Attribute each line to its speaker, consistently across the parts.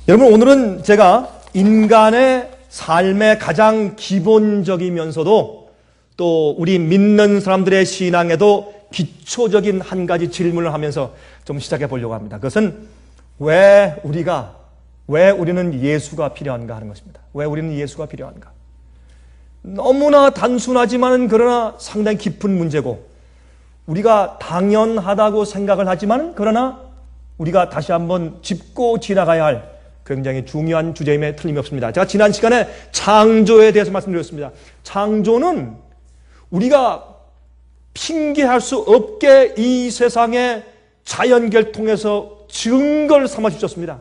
Speaker 1: 여러분, 오늘은 제가 인간의 삶의 가장 기본적이면서도 또 우리 믿는 사람들의 신앙에도 기초적인 한 가지 질문을 하면서 좀 시작해 보려고 합니다. 그것은 왜 우리는 예수가 필요한가 하는 것입니다. 왜 우리는 예수가 필요한가? 너무나 단순하지만 그러나 상당히 깊은 문제고, 우리가 당연하다고 생각을 하지만 그러나 우리가 다시 한번 짚고 지나가야 할 굉장히 중요한 주제임에 틀림이 없습니다. 제가 지난 시간에 창조에 대해서 말씀드렸습니다. 창조는 우리가 핑계할 수 없게 이 세상에 자연계를 통해서 증거를 삼아 주셨습니다.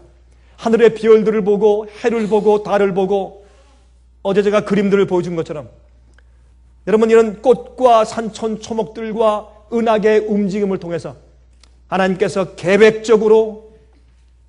Speaker 1: 하늘의 별들을 보고 해를 보고 달을 보고, 어제 제가 그림들을 보여준 것처럼 여러분, 이런 꽃과 산천 초목들과 은하계의 움직임을 통해서 하나님께서 계획적으로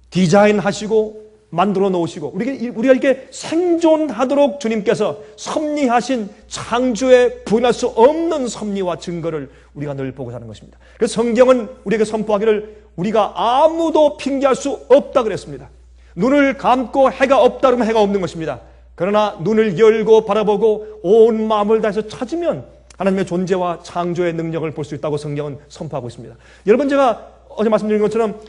Speaker 1: 디자인하시고 만들어 놓으시고 우리가 이렇게 생존하도록 주님께서 섭리하신 창조에 부인할 수 없는 섭리와 증거를 우리가 늘 보고 사는 것입니다. 그래서 성경은 우리에게 선포하기를 우리가 아무도 핑계할 수 없다 그랬습니다. 눈을 감고 해가 없다 그러면 해가 없는 것입니다. 그러나 눈을 열고 바라보고 온 마음을 다해서 찾으면 하나님의 존재와 창조의 능력을 볼 수 있다고 성경은 선포하고 있습니다. 여러분, 제가 어제 말씀드린 것처럼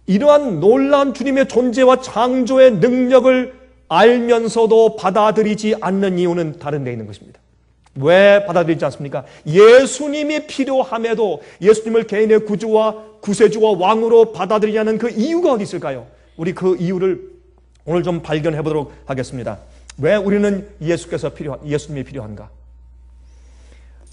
Speaker 1: 이러한 놀라운 주님의 존재와 창조의 능력을 알면서도 받아들이지 않는 이유는 다른 데 있는 것입니다. 왜 받아들이지 않습니까? 예수님이 필요함에도 예수님을 개인의 구주와 구세주와 왕으로 받아들이지 않는 그 이유가 어디 있을까요? 우리 그 이유를 오늘 좀 발견해 보도록 하겠습니다. 왜 우리는 예수님이 필요한가?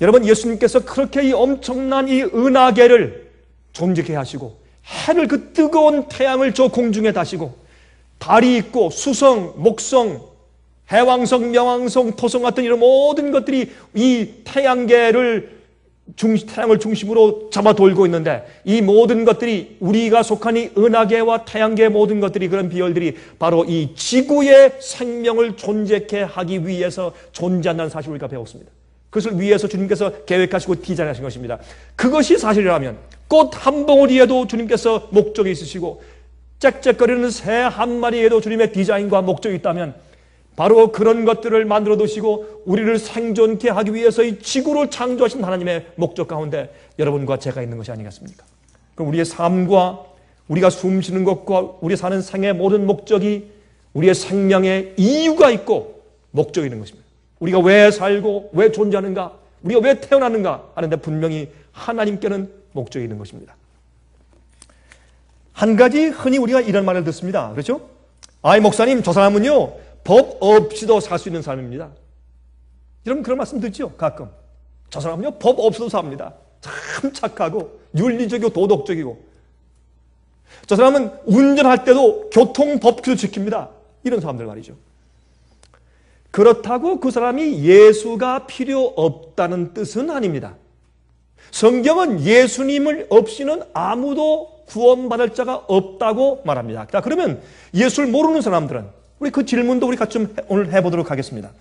Speaker 1: 여러분, 예수님께서 그렇게 이 엄청난 이 은하계를 존재케 하시고, 해를, 그 뜨거운 태양을 저 공중에 다시고, 달이 있고 수성, 목성, 해왕성, 명왕성, 토성 같은 이런 모든 것들이 이 태양을 중심으로 잡아 돌고 있는데, 이 모든 것들이, 우리가 속한 이 은하계와 태양계의 모든 것들이, 그런 비열들이 바로 이 지구의 생명을 존재케 하기 위해서 존재한다는 사실을 우리가 배웠습니다. 그것을 위해서 주님께서 계획하시고 디자인하신 것입니다. 그것이 사실이라면 꽃 한 봉우리에도 주님께서 목적이 있으시고, 짹짹거리는 새 한 마리에도 주님의 디자인과 목적이 있다면, 바로 그런 것들을 만들어 두시고 우리를 생존케 하기 위해서 이 지구를 창조하신 하나님의 목적 가운데 여러분과 제가 있는 것이 아니겠습니까? 그럼 우리의 삶과 우리가 숨쉬는 것과 우리 사는 생의 모든 목적이, 우리의 생명에 이유가 있고 목적이 있는 것입니다. 우리가 왜 살고 왜 존재하는가, 우리가 왜 태어났는가 하는데 분명히 하나님께는 목적이 있는 것입니다. 한 가지 흔히 우리가 이런 말을 듣습니다. 그렇죠? 아이, 목사님, 저 사람은요 법 없이도 살 수 있는 사람입니다. 여러분, 그런 말씀 듣죠? 가끔. 저 사람은요 법 없이도 삽니다. 참 착하고 윤리적이고 도덕적이고, 저 사람은 운전할 때도 교통법규를 지킵니다. 이런 사람들 말이죠. 그렇다고 그 사람이 예수가 필요 없다는 뜻은 아닙니다. 성경은 예수님을 없이는 아무도 구원받을 자가 없다고 말합니다. 자, 그러면 예수를 모르는 사람들은, 우리 그 질문도 우리 같이 좀 오늘 해보도록 하겠습니다.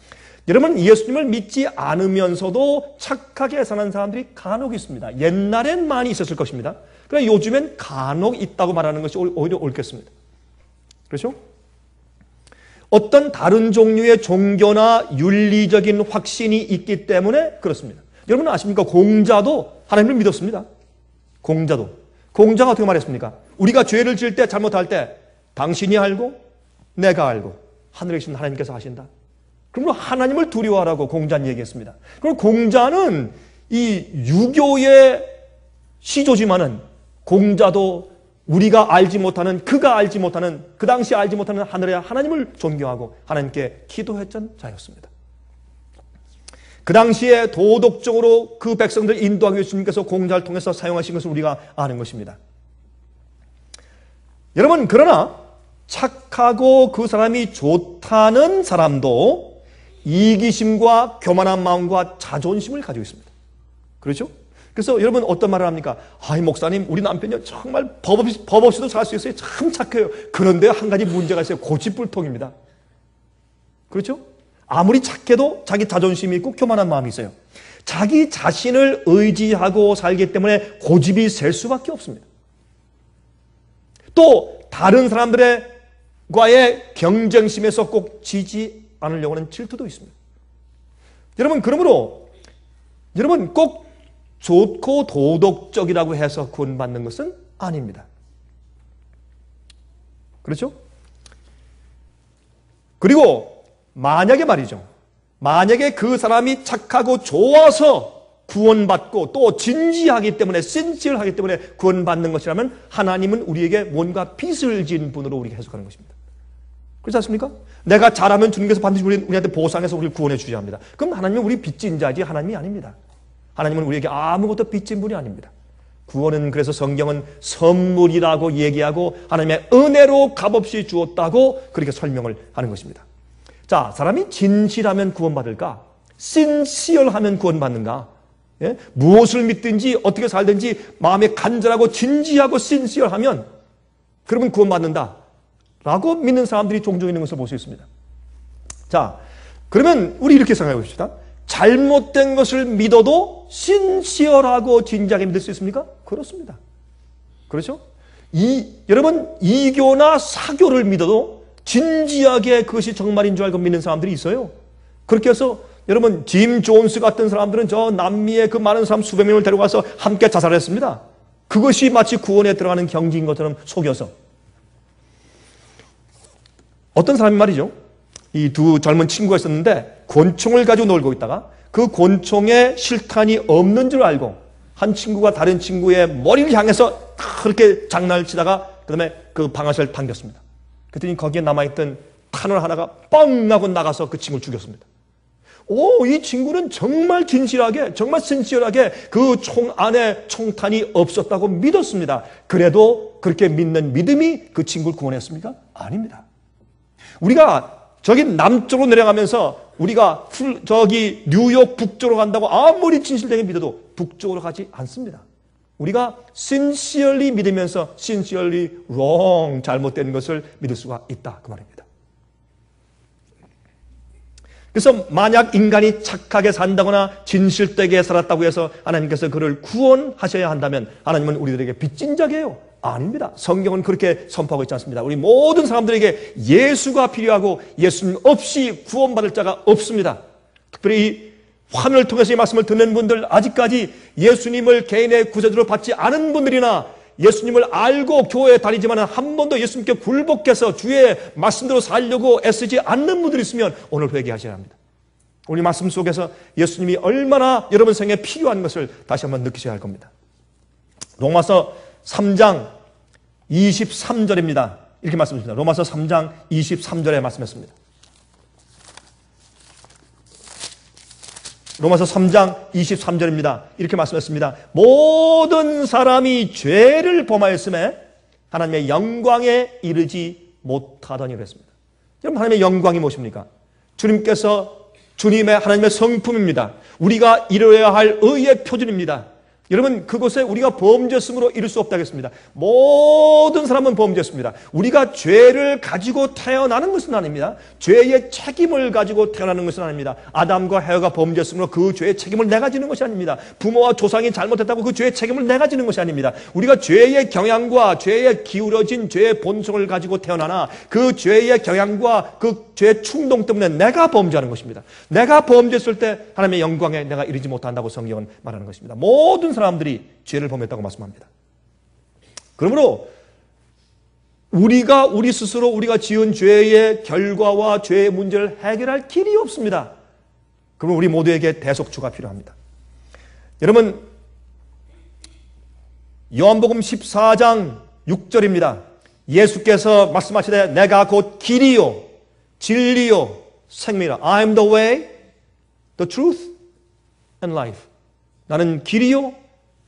Speaker 1: 여러분, 예수님을 믿지 않으면서도 착하게 사는 사람들이 간혹 있습니다. 옛날엔 많이 있었을 것입니다. 그러나 요즘엔 간혹 있다고 말하는 것이 오히려 옳겠습니다. 그렇죠? 어떤 다른 종류의 종교나 윤리적인 확신이 있기 때문에 그렇습니다. 여러분 아십니까? 공자도 하나님을 믿었습니다. 공자가 어떻게 말했습니까? 우리가 죄를 지을 때, 잘못할 때 당신이 알고 내가 알고 하늘에 계신 하나님께서 하신다. 그러므로 하나님을 두려워하라고 공자는 얘기했습니다. 그럼 공자는 이 유교의 시조지만은 공자도 우리가 알지 못하는, 그가 알지 못하는, 그 당시 알지 못하는 하늘의 하나님을 존경하고 하나님께 기도했던 자였습니다. 그 당시에 도덕적으로 그 백성들 인도하기 위해서 주님께서 공자를 통해서 사용하신 것을 우리가 아는 것입니다. 여러분, 그러나 착하고 그 사람이 좋다는 사람도 이기심과 교만한 마음과 자존심을 가지고 있습니다. 그렇죠? 그래서 여러분 어떤 말을 합니까? 아이, 목사님, 우리 남편이 정말 법 없이도 살 수 있어요. 참 착해요. 그런데 한 가지 문제가 있어요. 고집불통입니다. 그렇죠? 아무리 착해도 자기 자존심이 있고 교만한 마음이 있어요. 자기 자신을 의지하고 살기 때문에 고집이 셀 수밖에 없습니다. 또 다른 사람들의 과의 경쟁심에서 꼭 지지 않으려고 하는 질투도 있습니다. 여러분, 그러므로 여러분 꼭 좋고 도덕적이라고 해서 구원받는 것은 아닙니다. 그렇죠? 그리고 만약에 말이죠. 만약에 그 사람이 착하고 좋아서 구원받고 또 진지하기 때문에 신실하기 때문에 구원받는 것이라면 하나님은 우리에게 뭔가 빚을 진 분으로 우리에게 해석하는 것입니다. 그렇지 않습니까? 내가 잘하면 주님께서 반드시 우리한테 보상해서 우리를 구원해 주셔야 합니다. 그럼 하나님은 우리 빚진 자지 하나님이 아닙니다. 하나님은 우리에게 아무것도 빚진 분이 아닙니다. 구원은 그래서 성경은 선물이라고 얘기하고 하나님의 은혜로 값없이 주었다고 그렇게 설명을 하는 것입니다. 자, 사람이 진실하면 구원받을까? 신시얼하면 구원받는가? 예? 무엇을 믿든지 어떻게 살든지 마음에 간절하고 진지하고 신시얼하면 그러면 구원받는다 라고 믿는 사람들이 종종 있는 것을 볼 수 있습니다. 자, 그러면 우리 이렇게 생각해 봅시다. 잘못된 것을 믿어도 신시얼하고 진지하게 믿을 수 있습니까? 그렇습니다. 그렇죠? 여러분, 이교나 사교를 믿어도 진지하게 그것이 정말인 줄 알고 믿는 사람들이 있어요. 그렇게 해서 여러분, 짐 존스 같은 사람들은 저 남미의 그 많은 사람 수백 명을 데려가서 함께 자살했습니다. 그것이 마치 구원에 들어가는 경지인 것처럼 속여서. 어떤 사람이 말이죠. 이 두 젊은 친구가 있었는데 권총을 가지고 놀고 있다가 그 권총에 실탄이 없는 줄 알고 한 친구가 다른 친구의 머리를 향해서 그렇게 장난을 치다가 그다음에 그 방아쇠를 당겼습니다. 그랬더니 거기에 남아있던 탄을 하나가 뻥 하고 나가서 그 친구를 죽였습니다. 이 친구는 정말 진실하게, 정말 신실하게 그 총 안에 총탄이 없었다고 믿었습니다. 그래도 그렇게 믿는 믿음이 그 친구를 구원했습니까? 아닙니다. 우리가 저기 남쪽으로 내려가면서 우리가 저기 뉴욕 북쪽으로 간다고 아무리 진실되게 믿어도 북쪽으로 가지 않습니다. 우리가 sincerely 믿으면서 sincerely wrong, 잘못된 것을 믿을 수가 있다 그 말입니다. 그래서 만약 인간이 착하게 산다거나 진실되게 살았다고 해서 하나님께서 그를 구원하셔야 한다면 하나님은 우리들에게 빚진 자예요? 아닙니다. 성경은 그렇게 선포하고 있지 않습니다. 우리 모든 사람들에게 예수가 필요하고 예수님 없이 구원받을 자가 없습니다. 특별히 이 화면을 통해서 이 말씀을 듣는 분들, 아직까지 예수님을 개인의 구세주로 받지 않은 분들이나 예수님을 알고 교회에 다니지만 한 번도 예수님께 굴복해서 주의 말씀대로 살려고 애쓰지 않는 분들이 있으면 오늘 회개하셔야 합니다. 우리 말씀 속에서 예수님이 얼마나 여러분 생에 필요한 것을 다시 한번 느끼셔야 할 겁니다. 로마서 3장 23절입니다. 이렇게 말씀하십니다. 로마서 3장 23절에 말씀했습니다. 로마서 3장 23절입니다. 이렇게 말씀했습니다. 모든 사람이 죄를 범하였음에 하나님의 영광에 이르지 못하더니 그랬습니다. 여러분, 하나님의 영광이 무엇입니까? 주님께서 주님의 하나님의 성품입니다. 우리가 이루어야 할 의의 표준입니다. 여러분, 그것에 우리가 범죄했으므로 이룰 수 없다겠습니다. 모든 사람은 범죄했습니다. 우리가 죄를 가지고 태어나는 것은 아닙니다. 죄의 책임을 가지고 태어나는 것은 아닙니다. 아담과 해와가 범죄했으므로 그 죄의 책임을 내가 지는 것이 아닙니다. 부모와 조상이 잘못했다고 그 죄의 책임을 내가 지는 것이 아닙니다. 우리가 죄의 경향과 죄에 기울어진 죄의 본성을 가지고 태어나나 그 죄의 경향과 그 죄의 충동 때문에 내가 범죄하는 것입니다. 내가 범죄했을 때 하나님의 영광에 내가 이르지 못한다고 성경은 말하는 것입니다. 모든 사람들이 죄를 범했다고 말씀합니다. 그러므로 우리 스스로 우리가 지은 죄의 결과와 죄의 문제를 해결할 길이 없습니다. 그러면 우리 모두에게 대속주가 필요합니다. 여러분, 요한복음 14장 6절입니다. 예수께서 말씀하시되 내가 곧 길이요 진리요 생명이라. I am the way, the truth and life. 나는 길이요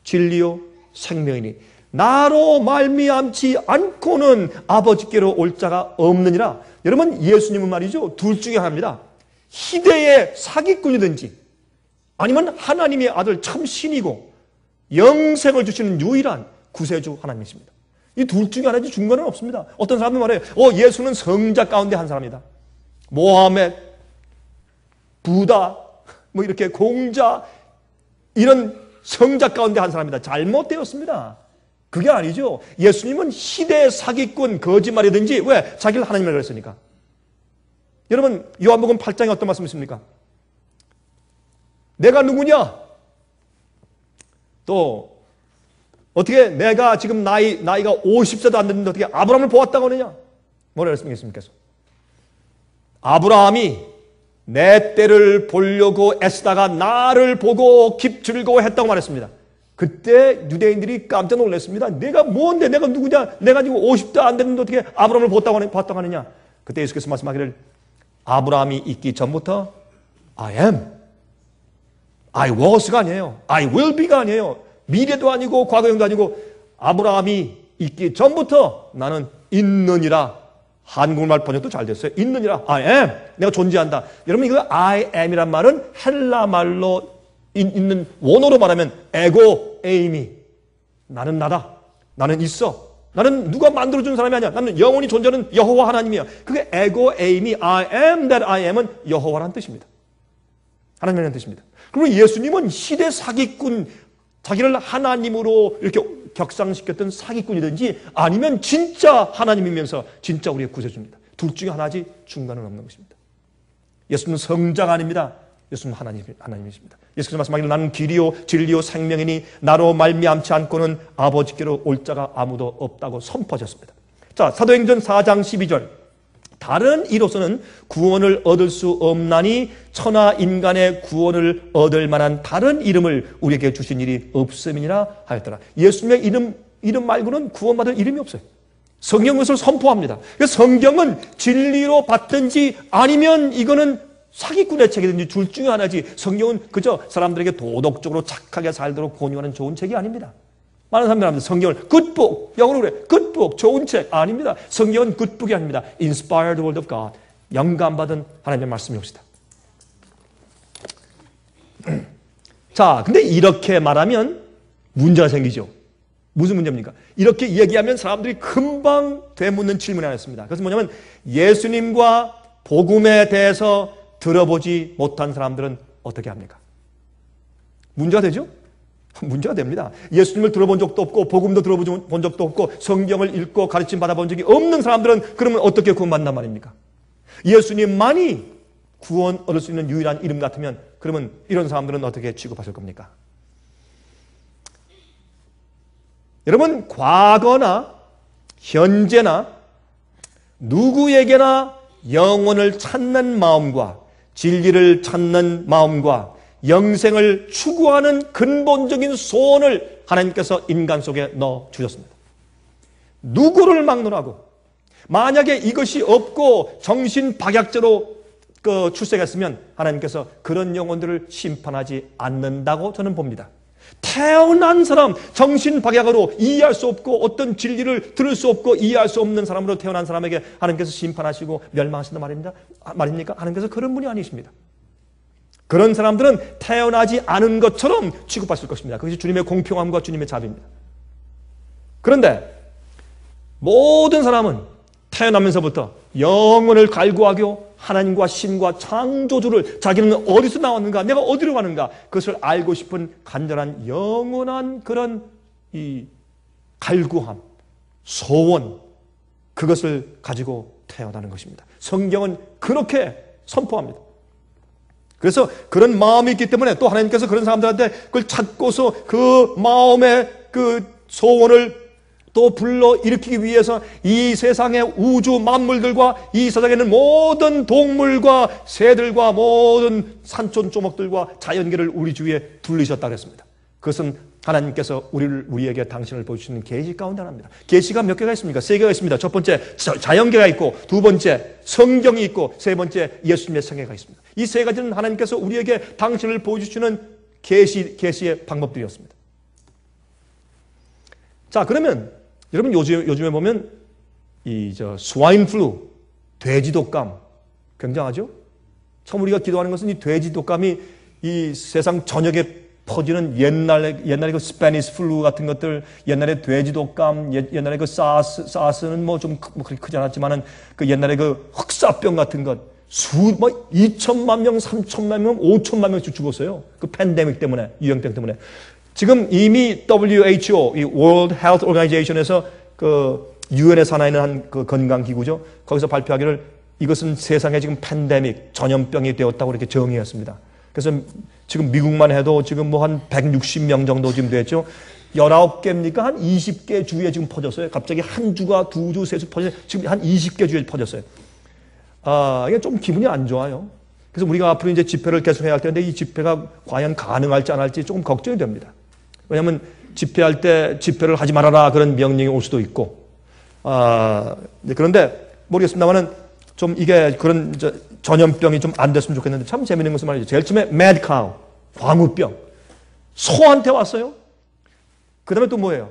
Speaker 1: 진리요 생명이니 나로 말미암지 않고는 아버지께로 올 자가 없느니라. 여러분, 예수님은 말이죠, 둘 중에 하나입니다. 희대의 사기꾼이든지 아니면 하나님의 아들 참 신이고 영생을 주시는 유일한 구세주 하나님이십니다. 이 둘 중에 하나지 중간은 없습니다. 어떤 사람이 말해요. 예수는 성자 가운데 한 사람이다. 모하메드, 부다, 뭐 이렇게 공자, 이런 성자 가운데 한 사람이다. 잘못되었습니다. 그게 아니죠. 예수님은 시대 사기꾼, 거짓말이든지 왜? 자기를 하나님이라고 그랬으니까. 여러분 요한복음 8장에 어떤 말씀이 있습니까? 내가 누구냐? 또 어떻게 내가 지금 나이가 50세도 안 됐는데 어떻게 아브라함을 보았다고 하느냐? 뭐라 그랬습니까? 예수님께서 아브라함이 내 때를 보려고 애쓰다가 나를 보고 즐거워했다고 말했습니다. 그때 유대인들이 깜짝 놀랐습니다. 내가 뭔데? 내가 누구냐? 내가 지금 50도 안 됐는데 어떻게 아브라함을 봤다고 하느냐? 그때 예수께서 말씀하기를 아브라함이 있기 전부터 I am, I was가 아니에요. I will be가 아니에요. 미래도 아니고 과거형도 아니고 아브라함이 있기 전부터 나는 있느니라. 한국말 번역도 잘 됐어요. 있느니라. I am. 내가 존재한다. 여러분 이거 I am이란 말은 헬라 말로 있는 원어로 말하면 에고 에이미. 나는 나다. 나는 있어. 나는 누가 만들어준 사람이 아니야. 나는 영원히 존재하는 여호와 하나님이야. 그게 에고 에이미 I am that I am은 여호와라는 뜻입니다. 하나님이라는 뜻입니다. 그리고 예수님은 시대 사기꾼, 자기를 하나님으로 이렇게 격상시켰던 사기꾼이든지 아니면 진짜 하나님이면서 진짜 우리의 구세주입니다. 둘 중에 하나지 중간은 없는 것입니다. 예수님은 성자가 아닙니다. 예수님은 하나님이십니다. 예수께서 말씀하기를 나는 길이요 진리요 생명이니 나로 말미암지 않고는 아버지께로 올 자가 아무도 없다고 선포하셨습니다. 자, 사도행전 4장 12절 다른 이로서는 구원을 얻을 수 없나니 천하 인간의 구원을 얻을 만한 다른 이름을 우리에게 주신 일이 없음이니라 하였더라. 예수님의 이름 말고는 구원받을 이름이 없어요. 성경은 그것을 선포합니다. 성경은 진리로 받든지 아니면 이거는 사기꾼의 책이든지 둘 중에 하나지 성경은 그저 사람들에게 도덕적으로 착하게 살도록 권유하는 좋은 책이 아닙니다. 많은 사람들이 합니다. 성경을 굿북, 영어로 그래. 굿북, 좋은 책 아닙니다. 성경은 굿북이 아닙니다. Inspired word of God. 영감받은 하나님의 말씀이옵시다. 자, 근데 이렇게 말하면 문제가 생기죠. 무슨 문제입니까? 이렇게 얘기하면 사람들이 금방 되묻는 질문이 하나 있습니다. 그것은 뭐냐면 예수님과 복음에 대해서 들어보지 못한 사람들은 어떻게 합니까? 문제가 되죠? 문제가 됩니다. 예수님을 들어본 적도 없고 복음도 들어본 적도 없고 성경을 읽고 가르침 받아본 적이 없는 사람들은 그러면 어떻게 구원받는단 말입니까? 예수님만이 구원 얻을 수 있는 유일한 이름 같으면 그러면 이런 사람들은 어떻게 취급하실 겁니까? 여러분 과거나 현재나 누구에게나 영혼을 찾는 마음과 진리를 찾는 마음과 영생을 추구하는 근본적인 소원을 하나님께서 인간 속에 넣어 주셨습니다. 누구를 막론하고 만약에 이것이 없고 정신박약제로 출생했으면 하나님께서 그런 영혼들을 심판하지 않는다고 저는 봅니다. 태어난 사람, 정신박약으로 이해할 수 없고 어떤 진리를 들을 수 없고 이해할 수 없는 사람으로 태어난 사람에게 하나님께서 심판하시고 멸망하신단 말입니까? 하나님께서 그런 분이 아니십니다. 그런 사람들은 태어나지 않은 것처럼 취급하실 것입니다. 그것이 주님의 공평함과 주님의 자비입니다. 그런데 모든 사람은 태어나면서부터 영혼을 갈구하고 하나님과 신과 창조주를 자기는 어디서 나왔는가, 내가 어디로 가는가 그것을 알고 싶은 간절한 영원한 그런 이 갈구함, 소원 그것을 가지고 태어나는 것입니다. 성경은 그렇게 선포합니다. 그래서 그런 마음이 있기 때문에 또 하나님께서 그런 사람들한테 그걸 찾고서 그 마음의 그 소원을 또 불러일으키기 위해서 이 세상의 우주 만물들과 이 세상에 있는 모든 동물과 새들과 모든 산촌조목들과 자연계를 우리 주위에 둘리셨다고 했습니다. 그것은 하나님께서 우리에게 당신을 보여주시는 계시 가운데 하나입니다. 계시가 몇 개가 있습니까? 세 개가 있습니다. 첫 번째 자연계가 있고 두 번째 성경이 있고 세 번째 예수님의 생애가 있습니다. 이 세 가지는 하나님께서 우리에게 당신을 보여주시는 계시의 방법들이었습니다. 자, 그러면 여러분 요즘에 보면 스와인 플루, 돼지 독감 굉장하죠? 참 우리가 기도하는 것은 이 돼지 독감이 이 세상 전역에 퍼지는 옛날에 그 스페니시 플루 같은 것들, 옛날에 돼지 독감, 옛날에 그 사스는 뭐 좀 그렇게 크지 않았지만은 그 옛날에 그 흑사병 같은 것 2천만 명, 3천만 명, 5천만 명씩 죽었어요. 그 팬데믹 때문에, 유행병 때문에. 지금 이미 WHO, 이 World Health Organization에서 그 유엔에 산하 있는 그 건강기구죠. 거기서 발표하기를 이것은 세상에 지금 팬데믹, 전염병이 되었다고 이렇게 정의했습니다. 그래서 지금 미국만 해도 지금 뭐 한 160명 정도 지금 됐죠. 19개입니까? 한 20개 주에 지금 퍼졌어요. 갑자기 한 주가 두 주, 세 주 퍼졌어요. 지금 한 20개 주에 퍼졌어요. 이게 좀 기분이 안 좋아요. 그래서 우리가 앞으로 이제 집회를 계속해야 할 텐데 이 집회가 과연 가능할지 안 할지 조금 걱정이 됩니다. 왜냐하면 집회할 때 집회를 하지 말아라 그런 명령이 올 수도 있고. 그런데 모르겠습니다만은 좀 이게 그런 전염병이 좀 안 됐으면 좋겠는데 참 재밌는 것은 말이죠. 제일 처음에 매드카우, 광우병. 소한테 왔어요. 그 다음에 또 뭐예요?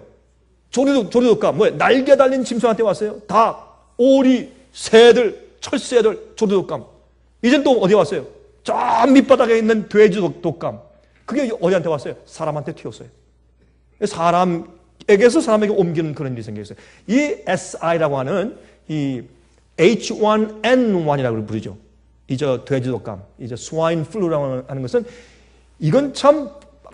Speaker 1: 조류독감, 뭐예요? 날개 달린 짐승한테 왔어요. 닭, 오리, 새들, 철새들, 조류독감. 이젠 또 어디 왔어요? 저 밑바닥에 있는 돼지 독감. 그게 어디한테 왔어요? 사람한테 튀었어요. 사람에게서 사람에게 옮기는 그런 일이 생겼어요. 이 SI라고 하는 이 H1N1이라고 부르죠. 이 돼지 독감, 스와인 플루라고 하는 것은 이건 참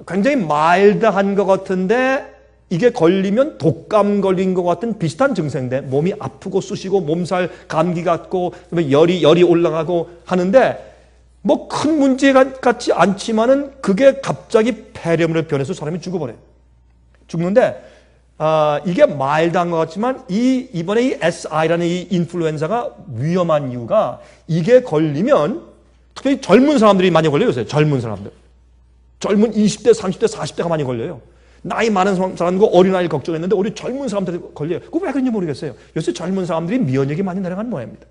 Speaker 1: 굉장히 마일드한 것 같은데 이게 걸리면 독감 걸린 것 같은 비슷한 증세인데 몸이 아프고 쑤시고 몸살 감기 같고 열이 올라가고 하는데 뭐 큰 문제 같지 않지만은 그게 갑자기 폐렴으로 변해서 사람이 죽어버려요. 죽는데 이게 마일드한 것 같지만 이번에 이 SI라는 이 인플루엔자가 위험한 이유가 이게 걸리면 특히 젊은 사람들이 많이 걸려요. 요새 젊은 사람들. 젊은 20대, 30대, 40대가 많이 걸려요. 나이 많은 사람과 어린아이를 걱정했는데 우리 젊은 사람들이 걸려요. 그거 왜 그런지 모르겠어요. 요새 젊은 사람들이 면역이 많이 내려가는 모양입니다.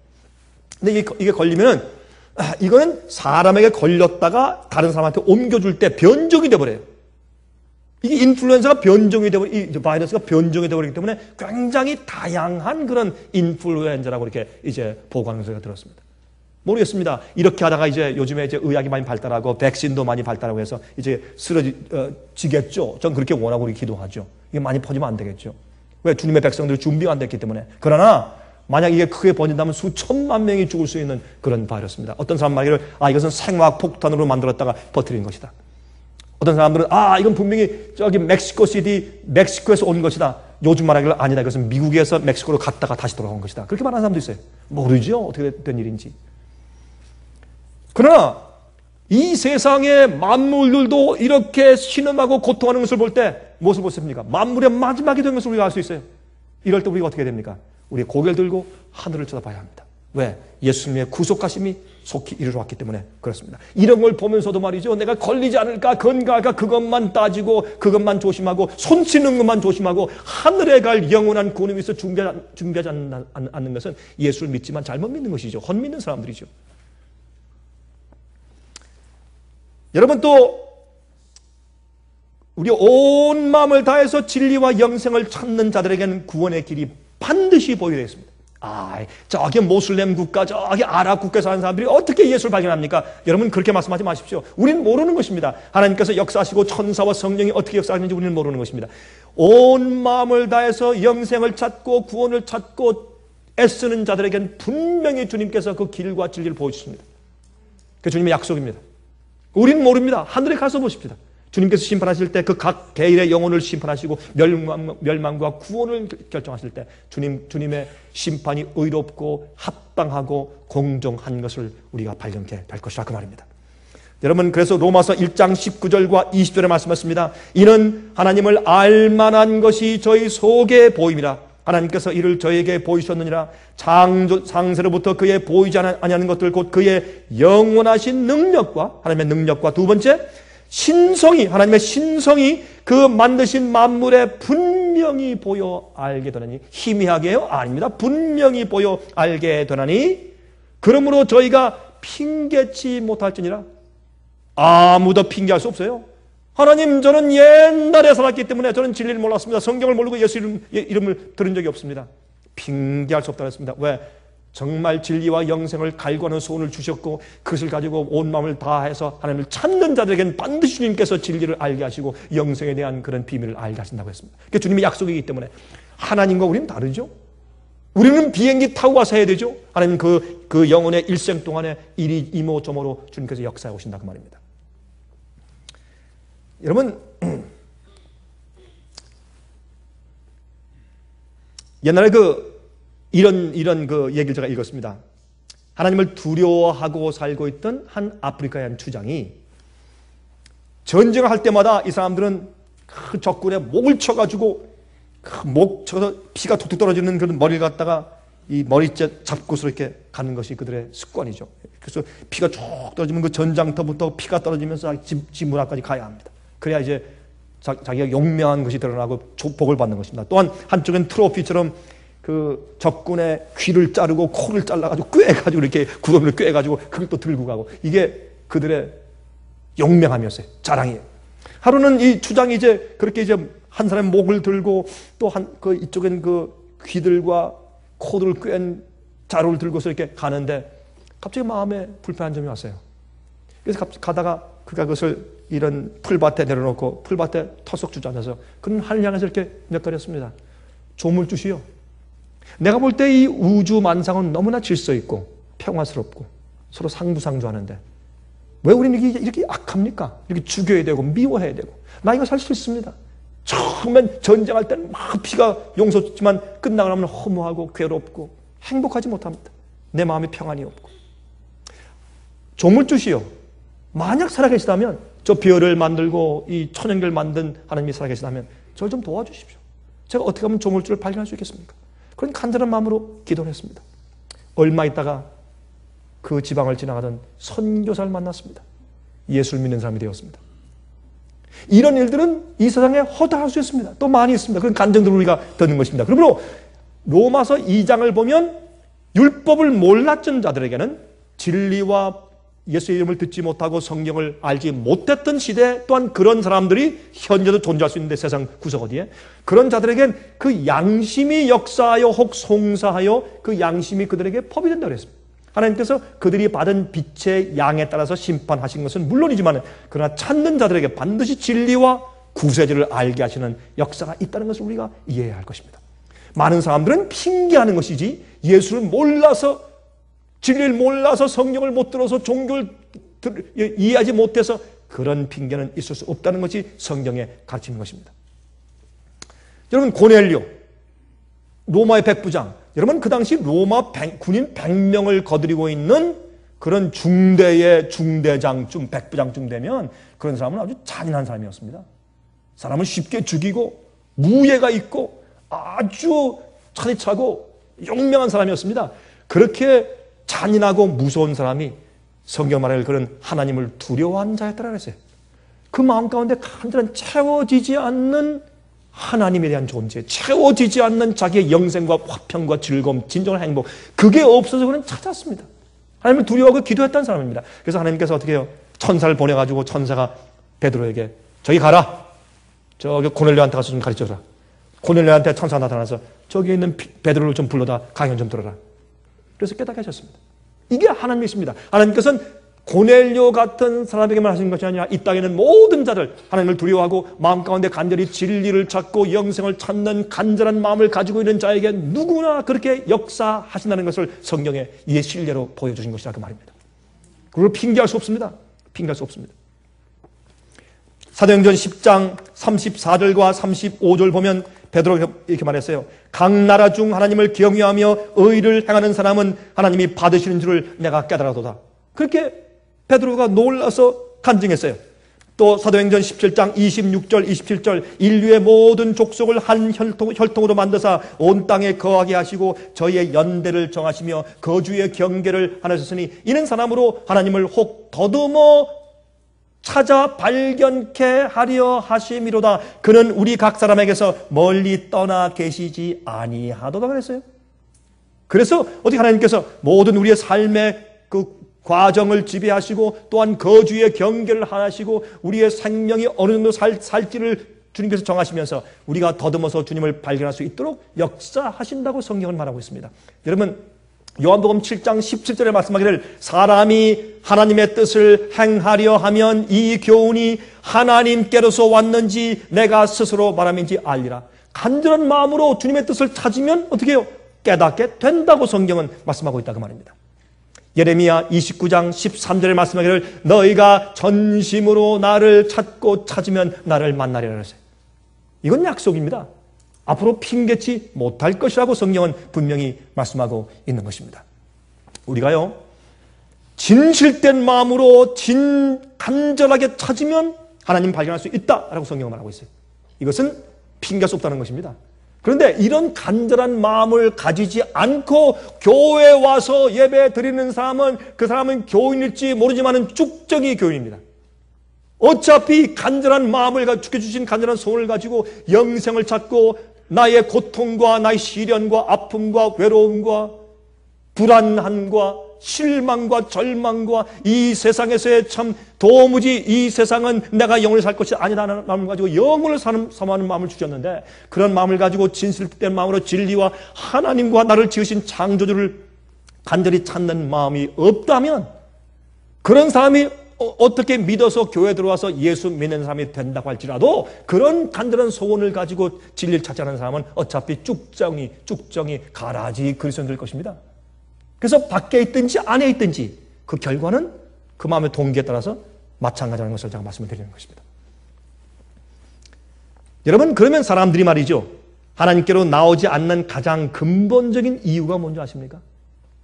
Speaker 1: 근데 이게 걸리면은 이거는 사람에게 걸렸다가 다른 사람한테 옮겨줄 때 변종이 돼버려요. 이게 인플루엔자가 변종이 돼버리고 이 바이러스가 변종이 돼버리기 때문에 굉장히 다양한 그런 인플루엔자라고 이렇게 이제 보고하는 소리가 들었습니다. 모르겠습니다. 이렇게 하다가 이제 요즘에 이제 의학이 많이 발달하고 백신도 많이 발달하고 해서 이제 쓰러지겠죠. 전 그렇게 원하고 우리 기도하죠. 이게 많이 퍼지면 안 되겠죠. 왜? 주님의 백성들이 준비가 안 됐기 때문에. 그러나 만약 이게 크게 번진다면 수천만 명이 죽을 수 있는 그런 바이러스입니다. 어떤 사람 말하기를 이것은 생화학 폭탄으로 만들었다가 퍼뜨린 것이다. 어떤 사람들은 이건 분명히 저기 멕시코에서 온 것이다. 요즘 말하기를 아니다. 이것은 미국에서 멕시코로 갔다가 다시 돌아온 것이다. 그렇게 말하는 사람도 있어요. 모르죠. 어떻게 된 일인지. 그러나 이 세상의 만물들도 이렇게 신음하고 고통하는 것을 볼 때 무엇을 보십니까? 만물의 마지막이 된 것을 우리가 알 수 있어요. 이럴 때 우리가 어떻게 됩니까? 우리 고개를 들고 하늘을 쳐다봐야 합니다. 왜? 예수님의 구속하심이 속히 이르러 왔기 때문에 그렇습니다. 이런 걸 보면서도 말이죠. 내가 걸리지 않을까 건강할까 그것만 따지고 그것만 조심하고 손 씻는 것만 조심하고 하늘에 갈 영원한 구원을 위해서 준비하지 않는 것은 예수를 믿지만 잘못 믿는 것이죠. 헛믿는 사람들이죠. 여러분 또 우리 온 마음을 다해서 진리와 영생을 찾는 자들에게는 구원의 길이 반드시 보이게 있습니다. 저기 모슬렘 국가, 저기 아랍 국가에 사는 사람들이 어떻게 예수를 발견합니까? 여러분 그렇게 말씀하지 마십시오. 우리는 모르는 것입니다. 하나님께서 역사하시고 천사와 성령이 어떻게 역사하는지 우리는 모르는 것입니다. 온 마음을 다해서 영생을 찾고 구원을 찾고 애쓰는 자들에게는 분명히 주님께서 그 길과 진리를 보여주십니다. 그게 주님의 약속입니다. 우리는 모릅니다. 하늘에 가서 보십시다. 주님께서 심판하실 때 그 각 개인의 영혼을 심판하시고 멸망과 구원을 결정하실 때 주님의 심판이 의롭고 합당하고 공정한 것을 우리가 발견케 될 것이라 그 말입니다. 여러분 그래서 로마서 1장 19절과 20절에 말씀하셨습니다. 이는 하나님을 알만한 것이 저희 속에 보임이라. 하나님께서 이를 저에게 보이셨느니라. 창세로부터 그의 보이지 아니하는 것들 곧 그의 영원하신 능력과 하나님의 능력과 두 번째 신성이 하나님의 신성이 그 만드신 만물에 분명히 보여 알게 되나니 희미하게요? 아닙니다. 분명히 보여 알게 되나니 그러므로 저희가 핑계치 못할지니라. 아무도 핑계할 수 없어요. 하나님 저는 옛날에 살았기 때문에 저는 진리를 몰랐습니다. 성경을 모르고 예수 이름을 들은 적이 없습니다. 핑계할 수 없다고 했습니다. 왜? 정말 진리와 영생을 갈구하는 소원을 주셨고 그것을 가지고 온 마음을 다해서 하나님을 찾는 자들에게는 반드시 주님께서 진리를 알게 하시고 영생에 대한 그런 비밀을 알게 하신다고 했습니다. 그게 주님의 약속이기 때문에 하나님과 우리는 다르죠. 우리는 비행기 타고 가서 해야 되죠. 하나님은 그 영혼의 일생 동안에 이모저모로 주님께서 역사해 오신다 그 말입니다. 여러분 옛날에 이런 얘기를 제가 읽었습니다. 하나님을 두려워하고 살고 있던 한 아프리카의 한 추장이 전쟁을 할 때마다 이 사람들은 그 적군에 목을 쳐가지고 목 쳐서 피가 툭툭 떨어지는 그런 머리를 갖다가 이 머리째 잡고서 이렇게 가는 것이 그들의 습관이죠. 그래서 피가 쭉 떨어지면 그 전장터부터 피가 떨어지면서 집 문 앞까지 가야 합니다. 그래야 이제 자기가 용맹한 것이 드러나고 복을 받는 것입니다. 또한 한쪽엔 트로피처럼 그 적군의 귀를 자르고 코를 잘라가지고 꿰가지고 이렇게 구덩이를 꿰가지고 그걸 또 들고 가고, 이게 그들의 용맹함이었어요. 자랑이에요. 하루는 이 추장이 이제 그렇게 이제 한 사람의 목을 들고 또 이쪽엔 그 귀들과 코를 꿰은 자루를 들고서 이렇게 가는데 갑자기 마음에 불편한 점이 왔어요. 그래서 가다가 그가 그것을 이런 풀밭에 내려놓고 풀밭에 털썩 주저앉아서 그는 하늘 향해서 이렇게 넋거렸습니다. 조물주시여, 내가 볼 때 이 우주 만상은 너무나 질서 있고 평화스럽고 서로 상부상조하는데 왜 우리는 이렇게 악합니까? 이렇게 죽여야 되고 미워해야 되고. 나 이거 살 수 있습니다. 처음엔 전쟁할 때는 막 피가 용솟지만 끝나고 나면 허무하고 괴롭고 행복하지 못합니다. 내 마음에 평안이 없고. 조물주시여, 만약 살아계시다면, 저 별을 만들고 이 천연계를 만든 하나님이 살아계시다면 저를 좀 도와주십시오. 제가 어떻게 하면 조물주를 발견할 수 있겠습니까? 그런 간절한 마음으로 기도를 했습니다. 얼마 있다가 그 지방을 지나가던 선교사를 만났습니다. 예수를 믿는 사람이 되었습니다. 이런 일들은 이 세상에 허다할 수 있습니다. 또 많이 있습니다. 그런 간증들을 우리가 듣는 것입니다. 그러므로 로마서 2장을 보면 율법을 몰랐던 자들에게는 진리와 예수의 이름을 듣지 못하고 성경을 알지 못했던 시대, 또한 그런 사람들이 현재도 존재할 수 있는데, 세상 구석어디에 그런 자들에겐 그 양심이 역사하여 혹 송사하여 그 양심이 그들에게 법이 된다고 그랬습니다. 하나님께서 그들이 받은 빛의 양에 따라서 심판하신 것은 물론이지만 그러나 찾는 자들에게 반드시 진리와 구세주를 알게 하시는 역사가 있다는 것을 우리가 이해해야 할 것입니다. 많은 사람들은 핑계하는 것이지 예수를 몰라서, 진리를 몰라서, 성경을 못 들어서, 종교를 이해하지 못해서 그런 핑계는 있을 수 없다는 것이 성경에 가르치는 것입니다. 여러분, 고넬료, 로마의 백부장, 여러분 그 당시 로마 군인 100명을 거느리고 있는 그런 중대의 중대장쯤, 백부장쯤 되면 그런 사람은 아주 잔인한 사람이었습니다. 사람을 쉽게 죽이고 무예가 있고 아주 차디차고 용맹한 사람이었습니다. 그렇게 잔인하고 무서운 사람이 성경 말할 그런 하나님을 두려워하는 자였다고 그랬어요. 그 마음 가운데 간절한 채워지지 않는 하나님에 대한 존재, 채워지지 않는 자기의 영생과 화평과 즐거움, 진정한 행복, 그게 없어서 그는 찾았습니다. 하나님을 두려워하고 기도했다는 사람입니다. 그래서 하나님께서 어떻게 해요? 천사를 보내가지고 천사가 베드로에게 저기 가라, 저기 고넬료한테 가서 좀 가르쳐라. 고넬료한테 천사가 나타나서 저기 있는 베드로를 좀 불러다 강연 좀 들어라. 그래서 깨닫게 하셨습니다. 이게 하나님의 있습니다. 하나님께서는 고넬료 같은 사람에게만 하시는 것이 아니라 이 땅에는 모든 자들, 하나님을 두려워하고 마음 가운데 간절히 진리를 찾고 영생을 찾는 간절한 마음을 가지고 있는 자에게 누구나 그렇게 역사하신다는 것을 성경에 이의 실례로 보여주신 것이라 그 말입니다. 그걸 핑계할 수 없습니다. 핑계할 수 없습니다. 사도행전 10장 34절과 35절 보면 베드로가 이렇게 말했어요. 각 나라 중 하나님을 경외하며 의를 행하는 사람은 하나님이 받으시는 줄을 내가 깨달아도다. 그렇게 베드로가 놀라서 간증했어요. 또 사도행전 17장 26절 27절 인류의 모든 족속을 한 혈통으로 만드사 온 땅에 거하게 하시고 저희의 연대를 정하시며 거주의 경계를 하셨으니 이는 사람으로 하나님을 혹 더듬어 찾아 발견케 하려 하심이로다. 그는 우리 각 사람에게서 멀리 떠나 계시지 아니하도다 그랬어요. 그래서 어떻게 하나님께서 모든 우리의 삶의 그 과정을 지배하시고 또한 거주의 경계를 하시고 우리의 생명이 어느 정도 살지를 주님께서 정하시면서 우리가 더듬어서 주님을 발견할 수 있도록 역사하신다고 성경은 말하고 있습니다. 여러분, 요한복음 7장 17절에 말씀하기를 사람이 하나님의 뜻을 행하려 하면 이 교훈이 하나님께로서 왔는지 내가 스스로 말함인지 알리라. 간절한 마음으로 주님의 뜻을 찾으면 어떻게 해요? 깨닫게 된다고 성경은 말씀하고 있다 그 말입니다. 예레미야 29장 13절에 말씀하기를 너희가 전심으로 나를 찾고 찾으면 나를 만나리라 그랬어요. 이건 약속입니다. 앞으로 핑계치 못할 것이라고 성경은 분명히 말씀하고 있는 것입니다. 우리가요, 진실된 마음으로 간절하게 찾으면 하나님 발견할 수 있다라고 성경은 말하고 있어요. 이것은 핑계할 수 없다는 것입니다. 그런데 이런 간절한 마음을 가지지 않고 교회에 와서 예배 드리는 사람은 그 사람은 교인일지 모르지만 쭉정이 교인입니다. 어차피 간절한 마음을 주께 주신 간절한 소원을 가지고 영생을 찾고 나의 고통과 나의 시련과 아픔과 외로움과 불안함과 실망과 절망과 이 세상에서의 참 도무지 이 세상은 내가 영원히 살 것이 아니라는 마음을 가지고 영원을 사모하는 마음을 주셨는데, 그런 마음을 가지고 진실된 마음으로 진리와 하나님과 나를 지으신 창조주를 간절히 찾는 마음이 없다면, 그런 사람이 어떻게 믿어서 교회에 들어와서 예수 믿는 사람이 된다고 할지라도 그런 간절한 소원을 가지고 진리를 찾자는 사람은 어차피 쭉정이 가라지 그리스도인 될 것입니다. 그래서 밖에 있든지 안에 있든지 그 결과는 그 마음의 동기에 따라서 마찬가지라는 것을 제가 말씀을 드리는 것입니다. 여러분, 그러면 사람들이 말이죠, 하나님께로 나오지 않는 가장 근본적인 이유가 뭔지 아십니까?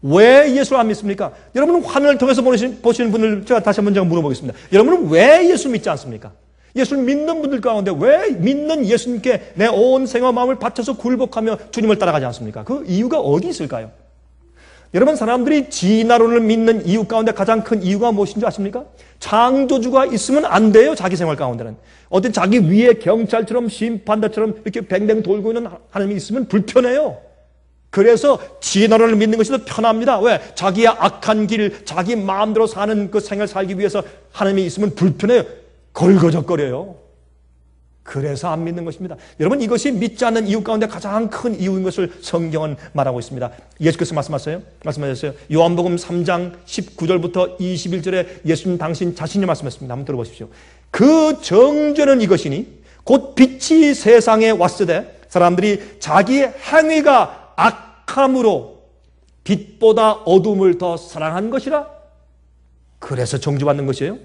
Speaker 1: 왜 예수를 안 믿습니까? 여러분은 화면을 통해서 보시는 분들 제가 다시 한번 물어보겠습니다. 여러분은 왜 예수 믿지 않습니까? 예수를 믿는 분들 가운데 왜 믿는 예수님께 내 온 생과 마음을 바쳐서 굴복하며 주님을 따라가지 않습니까? 그 이유가 어디 있을까요? 여러분, 사람들이 진화론을 믿는 이유 가운데 가장 큰 이유가 무엇인지 아십니까? 창조주가 있으면 안 돼요. 자기 생활 가운데는. 어떤 자기 위에 경찰처럼 심판대처럼 이렇게 뱅뱅 돌고 있는 하나님이 있으면 불편해요. 그래서 진화론을 믿는 것이 더 편합니다. 왜? 자기의 악한 길, 자기 마음대로 사는 그 생을 살기 위해서 하나님이 있으면 불편해요. 걸거적거려요. 그래서 안 믿는 것입니다. 여러분, 이것이 믿지 않는 이유 가운데 가장 큰 이유인 것을 성경은 말하고 있습니다. 예수께서 말씀하셨어요. 요한복음 3장 19절부터 21절에 예수님 당신 자신이 말씀했습니다. 한번 들어보십시오. 그 정죄는 이것이니 곧 빛이 세상에 왔으되 사람들이 자기 행위가 악함으로 빛보다 어둠을 더 사랑한 것이라. 그래서 정죄받는 것이에요.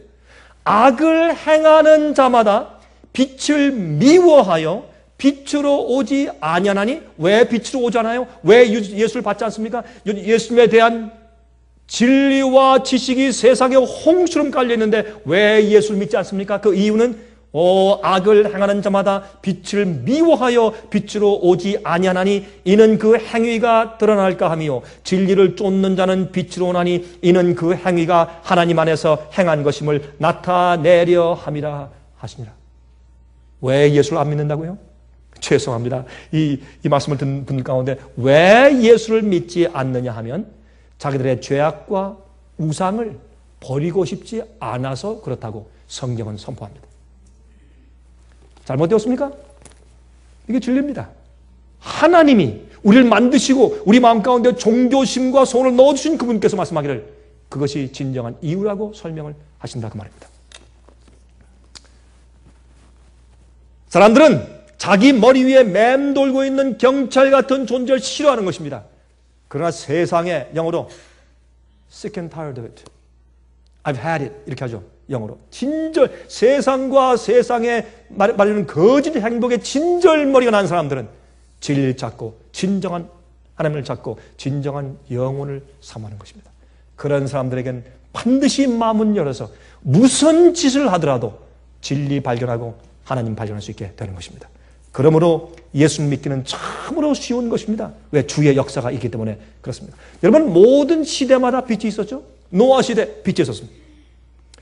Speaker 1: 악을 행하는 자마다 빛을 미워하여 빛으로 오지 아니하나니. 왜 빛으로 오지 않아요? 왜 예수를 받지 않습니까? 예수님에 대한 진리와 지식이 세상에 홍수처럼 깔려있는데 왜 예수를 믿지 않습니까? 그 이유는 악을 행하는 자마다 빛을 미워하여 빛으로 오지 아니하나니 이는 그 행위가 드러날까 하며 진리를 쫓는 자는 빛으로 오나니 이는 그 행위가 하나님 안에서 행한 것임을 나타내려 함이라 하시니라. 왜 예수를 안 믿는다고요? 죄송합니다. 이 말씀을 듣는 분들 가운데 왜 예수를 믿지 않느냐 하면 자기들의 죄악과 우상을 버리고 싶지 않아서 그렇다고 성경은 선포합니다. 잘못되었습니까? 이게 진리입니다. 하나님이 우리를 만드시고 우리 마음 가운데 종교심과 소원을 넣어주신 그분께서 말씀하기를 그것이 진정한 이유라고 설명을 하신다고 말입니다. 사람들은 자기 머리 위에 맴돌고 있는 경찰 같은 존재를 싫어하는 것입니다. 그러나 세상에 영어로 sick and tired of it, I've had it 이렇게 하죠. 영어로 진절, 세상과 세상에 말하는 거짓 행복에 진절머리가 난 사람들은 진리를 찾고 진정한 하나님을 찾고 진정한 영혼을 사모하는 것입니다. 그런 사람들에겐 반드시 마음을 열어서 무슨 짓을 하더라도 진리 발견하고 하나님 발견할 수 있게 되는 것입니다. 그러므로 예수 믿기는 참으로 쉬운 것입니다. 왜? 주의 역사가 있기 때문에 그렇습니다. 여러분, 모든 시대마다 빛이 있었죠. 노아 시대 빛이 있었습니다.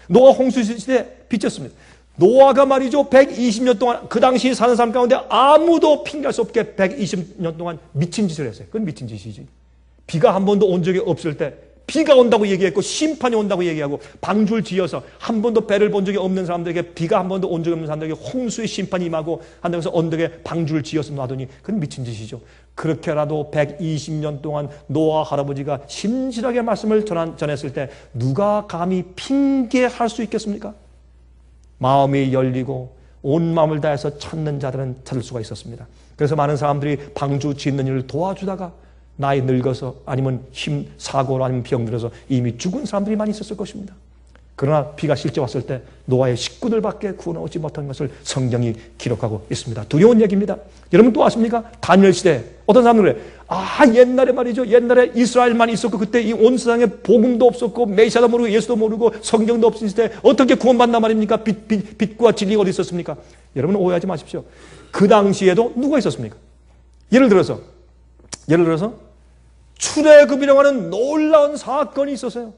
Speaker 1: 노아 홍수 시대 빛이었습니다. 노아가 말이죠, 120년 동안 그 당시 사는 사람 가운데 아무도 핑계할 수 없게 120년 동안 미친 짓을 했어요. 그건 미친 짓이지. 비가 한 번도 온 적이 없을 때 비가 온다고 얘기했고 심판이 온다고 얘기하고 방주를 지어서 한 번도 배를 본 적이 없는 사람들에게 비가 한 번도 온 적이 없는 사람들에게 홍수의 심판이 임하고 한다면서 언덕에 방주를 지어서 놔두니 그건 미친 짓이죠. 그렇게라도 120년 동안 노아 할아버지가 신실하게 말씀을 전했을 때 누가 감히 핑계할 수 있겠습니까? 마음이 열리고 온 마음을 다해서 찾는 자들은 찾을 수가 있었습니다. 그래서 많은 사람들이 방주 짓는 일을 도와주다가 나이 늙어서 아니면 사고로 아니면 병 들어서 이미 죽은 사람들이 많이 있었을 것입니다. 그러나 비가 실제 왔을 때 노아의 식구들밖에 구원하지 못한 것을 성경이 기록하고 있습니다. 두려운 얘기입니다. 여러분 또 아십니까? 다니엘 시대 어떤 사람들은 그래. 옛날에 말이죠. 옛날에 이스라엘만 있었고 그때 이 온 세상에 복음도 없었고 메시아도 모르고 예수도 모르고 성경도 없을 때 어떻게 구원받나 말입니까? 빛과 진리가 어디 있었습니까? 여러분 오해하지 마십시오. 그 당시에도 누가 있었습니까? 예를 들어서 출애굽이라고 하는 놀라운 사건이 있었어요.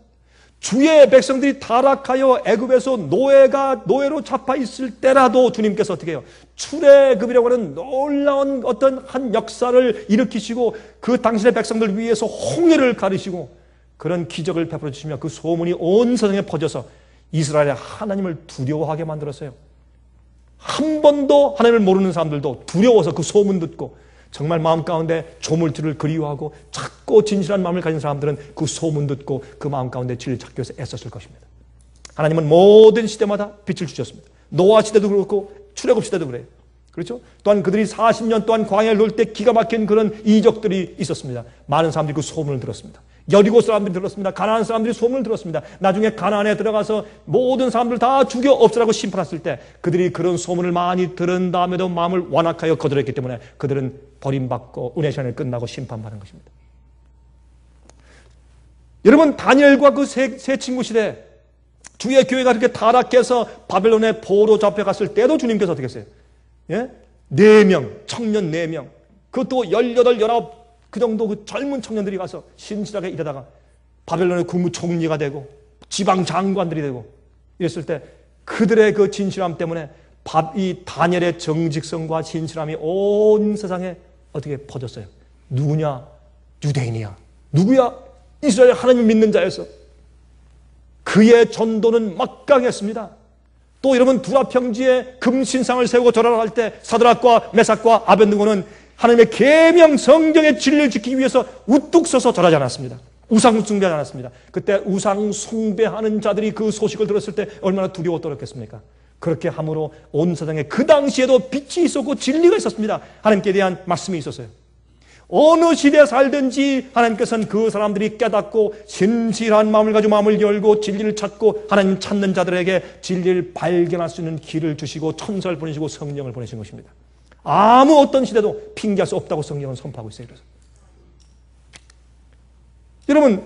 Speaker 1: 주의 백성들이 타락하여 애굽에서 노예로 잡혀 있을 때라도 주님께서 어떻게 해요? 출애굽이라고 하는 놀라운 어떤 한 역사를 일으키시고 그 당신의 백성들 위해서 홍해를 가르시고 그런 기적을 베풀어 주시며 그 소문이 온 세상에 퍼져서 이스라엘의 하나님을 두려워하게 만들었어요. 한 번도 하나님을 모르는 사람들도 두려워서 그 소문 듣고 정말 마음 가운데 조물주를 그리워하고 찾고 진실한 마음을 가진 사람들은 그 소문 듣고 그 마음 가운데 진리를 찾기 위해서 애썼을 것입니다. 하나님은 모든 시대마다 빛을 주셨습니다. 노아 시대도 그렇고 출애굽 시대도 그래요. 그렇죠? 또한 그들이 40년 동안 광야를 돌 때 기가 막힌 그런 이적들이 있었습니다. 많은 사람들이 그 소문을 들었습니다. 여리고 사람들이 들었습니다. 가나안 사람들이 소문을 들었습니다. 나중에 가나안에 들어가서 모든 사람들 다 죽여 없애라고 심판했을 때 그들이 그런 소문을 많이 들은 다음에도 마음을 완악하여 거절했기 때문에 그들은 버림받고 은혜 시간이 끝나고 심판받는 것입니다. 여러분 다니엘과 그 세 친구 시대 주의 교회가 그렇게 타락해서 바벨론의 포로 잡혀갔을 때도 주님께서 어떻게 했어요? 4명, 청년 4명 그것도 18, 19 그 정도 그 젊은 청년들이 가서 신실하게 일하다가 바벨론의 국무총리가 되고 지방 장관들이 되고 이랬을 때 그들의 그 진실함 때문에 이 다니엘의 정직성과 진실함이 온 세상에 어떻게 퍼졌어요? 누구냐? 유대인이야. 누구야? 이스라엘 하나님을 믿는 자였어. 그의 전도는 막강했습니다. 또 여러분 두라평지에 금신상을 세우고 절하러 갈 때 사드락과 메삭과 아벳느고는 하나님의 계명 성경의 진리를 지키기 위해서 우뚝 서서 절하지 않았습니다. 우상 숭배하지 않았습니다. 그때 우상 숭배하는 자들이 그 소식을 들었을 때 얼마나 두려워 떨었겠습니까? 그렇게 함으로 온 세상에 그 당시에도 빛이 있었고 진리가 있었습니다. 하나님께 대한 말씀이 있었어요. 어느 시대에 살든지 하나님께서는 그 사람들이 깨닫고 진실한 마음을 가지고 마음을 열고 진리를 찾고 하나님 찾는 자들에게 진리를 발견할 수 있는 길을 주시고 천사를 보내시고 성령을 보내신 것입니다. 아무 어떤 시대도 핑계할 수 없다고 성경은 선포하고 있어요. 그래서 여러분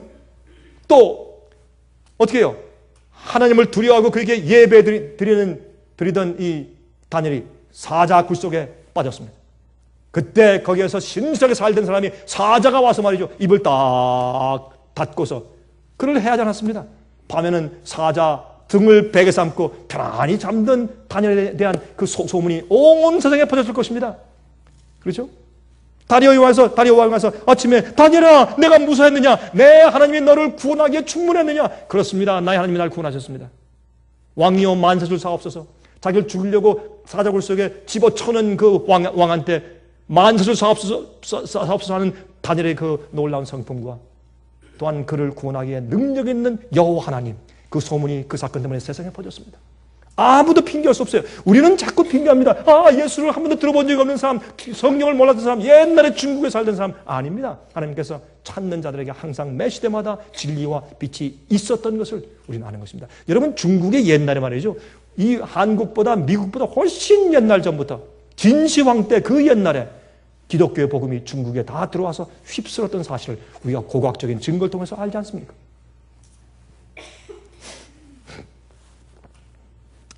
Speaker 1: 또 어떻게 해요? 하나님을 두려워하고 그에게 예배 드리던 이 다니엘이 사자 굴 속에 빠졌습니다. 그때 거기에서 신실하게 살던 사람이 사자가 와서 말이죠. 입을 딱 닫고서 그를 해하지 않았습니다. 밤에는 사자 등을 베개 삼고 편안히 잠든 다니엘에 대한 그 소문이 온 세상에 퍼졌을 것입니다. 그렇죠? 다리오 왕에서 아침에 다니엘아 내가 무사했느냐? 내 하나님이 너를 구원하기에 충분했느냐? 그렇습니다. 나의 하나님이 나를 구원하셨습니다. 왕이여 만세줄 사옵소서. 자기를 죽이려고 사자굴 속에 집어쳐는 그 왕한테 만세줄 사옵소서 하는 다니엘의 그 놀라운 성품과 또한 그를 구원하기에 능력 있는 여호와 하나님 그 소문이 그 사건 때문에 세상에 퍼졌습니다. 아무도 핑계할 수 없어요. 우리는 자꾸 핑계합니다. 예수를 한 번도 들어본 적이 없는 사람, 성경을 몰랐던 사람, 옛날에 중국에 살던 사람 아닙니다. 하나님께서 찾는 자들에게 항상 매 시대마다 진리와 빛이 있었던 것을 우리는 아는 것입니다. 여러분 중국의 옛날에 말이죠. 이 한국보다 미국보다 훨씬 옛날 전부터 진시황 때 그 옛날에 기독교의 복음이 중국에 다 들어와서 휩쓸었던 사실을 우리가 고고학적인 증거를 통해서 알지 않습니까?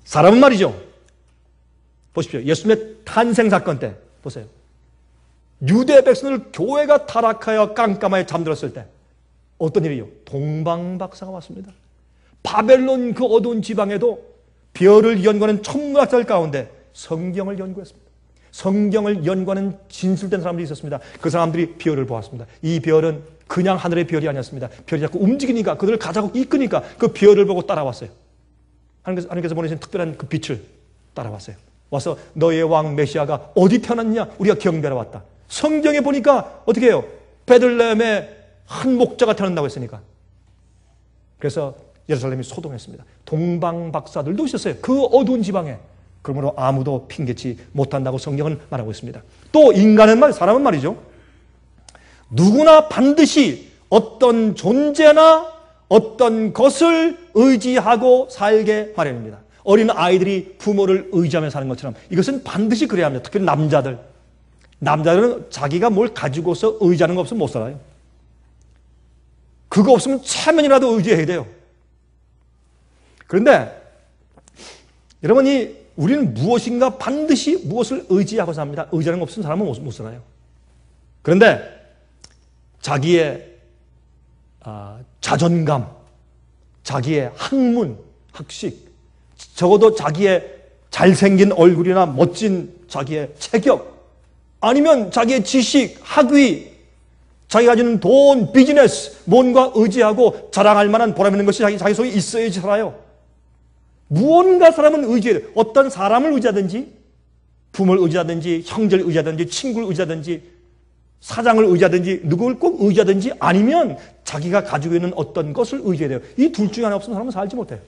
Speaker 1: 사람은 말이죠. 보십시오. 예수님의 탄생 사건 때 보세요. 유대 백성을 교회가 타락하여 깜깜하게 잠들었을 때 어떤 일이요? 동방박사가 왔습니다. 바벨론 그 어두운 지방에도 별을 연구하는 천문학자들 가운데 성경을 연구했습니다. 성경을 연구하는 진술된 사람들이 있었습니다. 그 사람들이 별을 보았습니다. 이 별은 그냥 하늘의 별이 아니었습니다. 별이 자꾸 움직이니까 그들을 가자고 이끄니까 그 별을 보고 따라왔어요. 하나님께서 보내신 특별한 그 빛을 따라왔어요. 와서 너의 왕 메시아가 어디 태어났냐? 우리가 경배하러 왔다. 성경에 보니까 어떻게 해요? 베들레헴에 한 목자가 태어난다고 했으니까. 그래서 예루살렘이 소동했습니다. 동방박사들도 있었어요. 그 어두운 지방에. 그러므로 아무도 핑계치 못한다고 성경은 말하고 있습니다. 또 사람은 말이죠. 누구나 반드시 어떤 존재나 어떤 것을 의지하고 살게 마련입니다. 어린 아이들이 부모를 의지하며 사는 것처럼 이것은 반드시 그래야 합니다. 특히 남자들은 자기가 뭘 가지고서 의지하는 거 없으면 못 살아요. 그거 없으면 체면이라도 의지해야 돼요. 그런데 여러분이 우리는 무엇인가 반드시 무엇을 의지하고 삽니다. 의지하는 거 없으면 사람은 못 살아요. 그런데 자기의 자존감, 자기의 학문, 학식, 적어도 자기의 잘생긴 얼굴이나 멋진 자기의 체격, 아니면 자기의 지식, 학위, 자기가 가지는 돈, 비즈니스, 뭔가 의지하고 자랑할 만한 보람 있는 것이 자기 속에 있어야지 살아요. 무언가 사람은 의지해야 돼요. 어떤 사람을 의지하든지, 부모를 의지하든지, 형제를 의지하든지, 친구를 의지하든지, 사장을 의지하든지, 누구를 꼭 의지하든지, 아니면 자기가 가지고 있는 어떤 것을 의지해야 돼요. 이 둘 중에 하나 없으면 사람은 살지 못해요.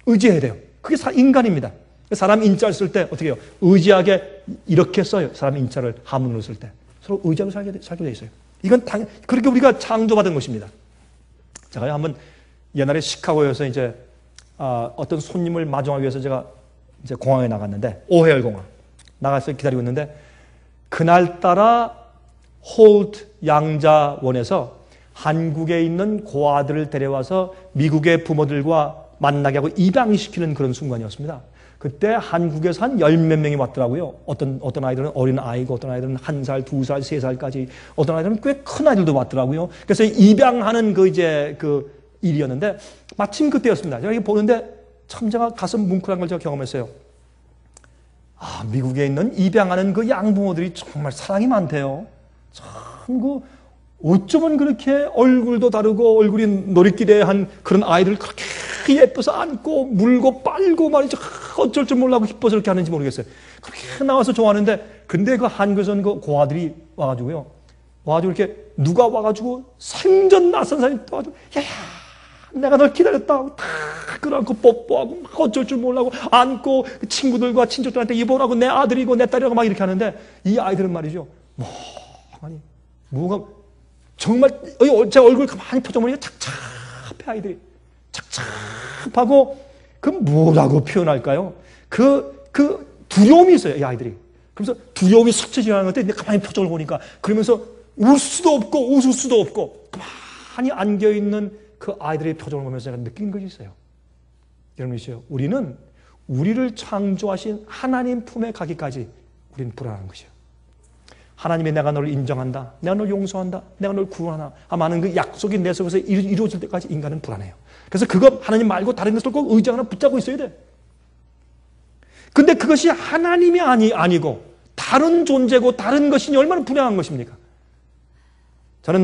Speaker 1: 의지해야 돼요. 그게 인간입니다. 사람 인자를 쓸 때 어떻게 해요? 의지하게 이렇게 써요. 사람 인자를 한문으로 쓸 때. 서로 의지하고 살게 돼 있어요. 이건 그렇게 우리가 창조받은 것입니다. 제가 한번 옛날에 시카고에서 이제 어떤 손님을 마중하기 위해서 제가 이제 공항에 나갔는데, 오헤일 공항 나가서 기다리고 있는데, 그날따라 홀트 양자원에서 한국에 있는 고아들을 데려와서 미국의 부모들과 만나게 하고 입양시키는 그런 순간이었습니다. 그때 한국에서 한 10몇 명이 왔더라고요. 어떤 아이들은 어린 아이고, 어떤 아이들은 1살, 2살, 3살까지, 어떤 아이들은 꽤 큰 아이들도 왔더라고요. 그래서 입양하는 그 일이었는데, 마침 그때였습니다. 제가 이렇게 보는데 참 제가 가슴 뭉클한 걸 제가 경험했어요. 미국에 있는 입양하는 그 양부모들이 정말 사랑이 많대요. 참 어쩌면 그렇게 얼굴도 다르고 얼굴이 노릇기래 한 그런 아이들을 그렇게 예뻐서 안고 물고 빨고 말이죠. 어쩔 줄 몰라고 기뻐서 그렇게 하는지 모르겠어요. 그렇게 나와서 좋아하는데, 근데 그 한국에서는 그 고아들이 와가지고요. 와가지고 이렇게 누가 와가지고 생전 낯선 사람이 와가지고, 야야, 내가 널 기다렸다. 다 끌어안고 뽀뽀하고 막 어쩔 줄 몰라고 안고 친구들과 친척들한테 이보라고 내 아들이고 내 딸이라고 막 이렇게 하는데, 이 아이들은 말이죠. 뭐가 정말 제 얼굴 가만히 펴져보니까 착잡해. 아이들이 착잡하고 그 뭐라고 표현할까요? 그 두려움이 있어요, 이 아이들이. 그래서 두려움이 섞여지는 건데 가만히 표정을 보니까, 그러면서 울 수도 없고 웃을 수도 없고 가만히 안겨있는 그 아이들의 표정을 보면서 제가 느낀 것이 있어요. 여러분이시죠? 우리는 우리를 창조하신 하나님 품에 가기까지 우리는 불안한 것이에요. 하나님이 내가 너를 인정한다, 내가 너를 용서한다, 내가 너를 구원하나 하는 그 약속이 내 속에서 이루어질 때까지 인간은 불안해요. 그래서 그거 하나님 말고 다른 것을 꼭 의지하거나 붙잡고 있어야 돼. 근데 그것이 하나님이 아니고 다른 존재고 다른 것이니 얼마나 불행한 것입니까? 저는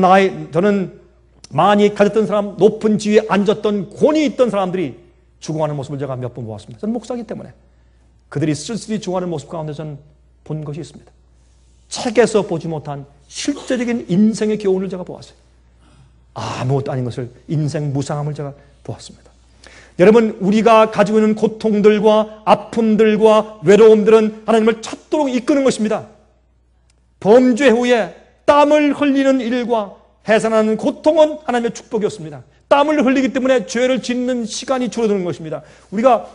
Speaker 1: 많이 가졌던 사람, 높은 지위에 앉았던 권위 있던 사람들이 죽어가는 모습을 제가 몇 번 보았습니다. 저는 목사이기 때문에 그들이 쓸쓸히 죽어가는 모습 가운데 저는 본 것이 있습니다. 책에서 보지 못한 실제적인 인생의 교훈을 제가 보았어요. 아무것도 아닌 것을, 인생 무상함을 제가 보았습니다. 여러분, 우리가 가지고 있는 고통들과 아픔들과 외로움들은 하나님을 찾도록 이끄는 것입니다. 범죄 후에 땀을 흘리는 일과 해산하는 고통은 하나님의 축복이었습니다. 땀을 흘리기 때문에 죄를 짓는 시간이 줄어드는 것입니다. 우리가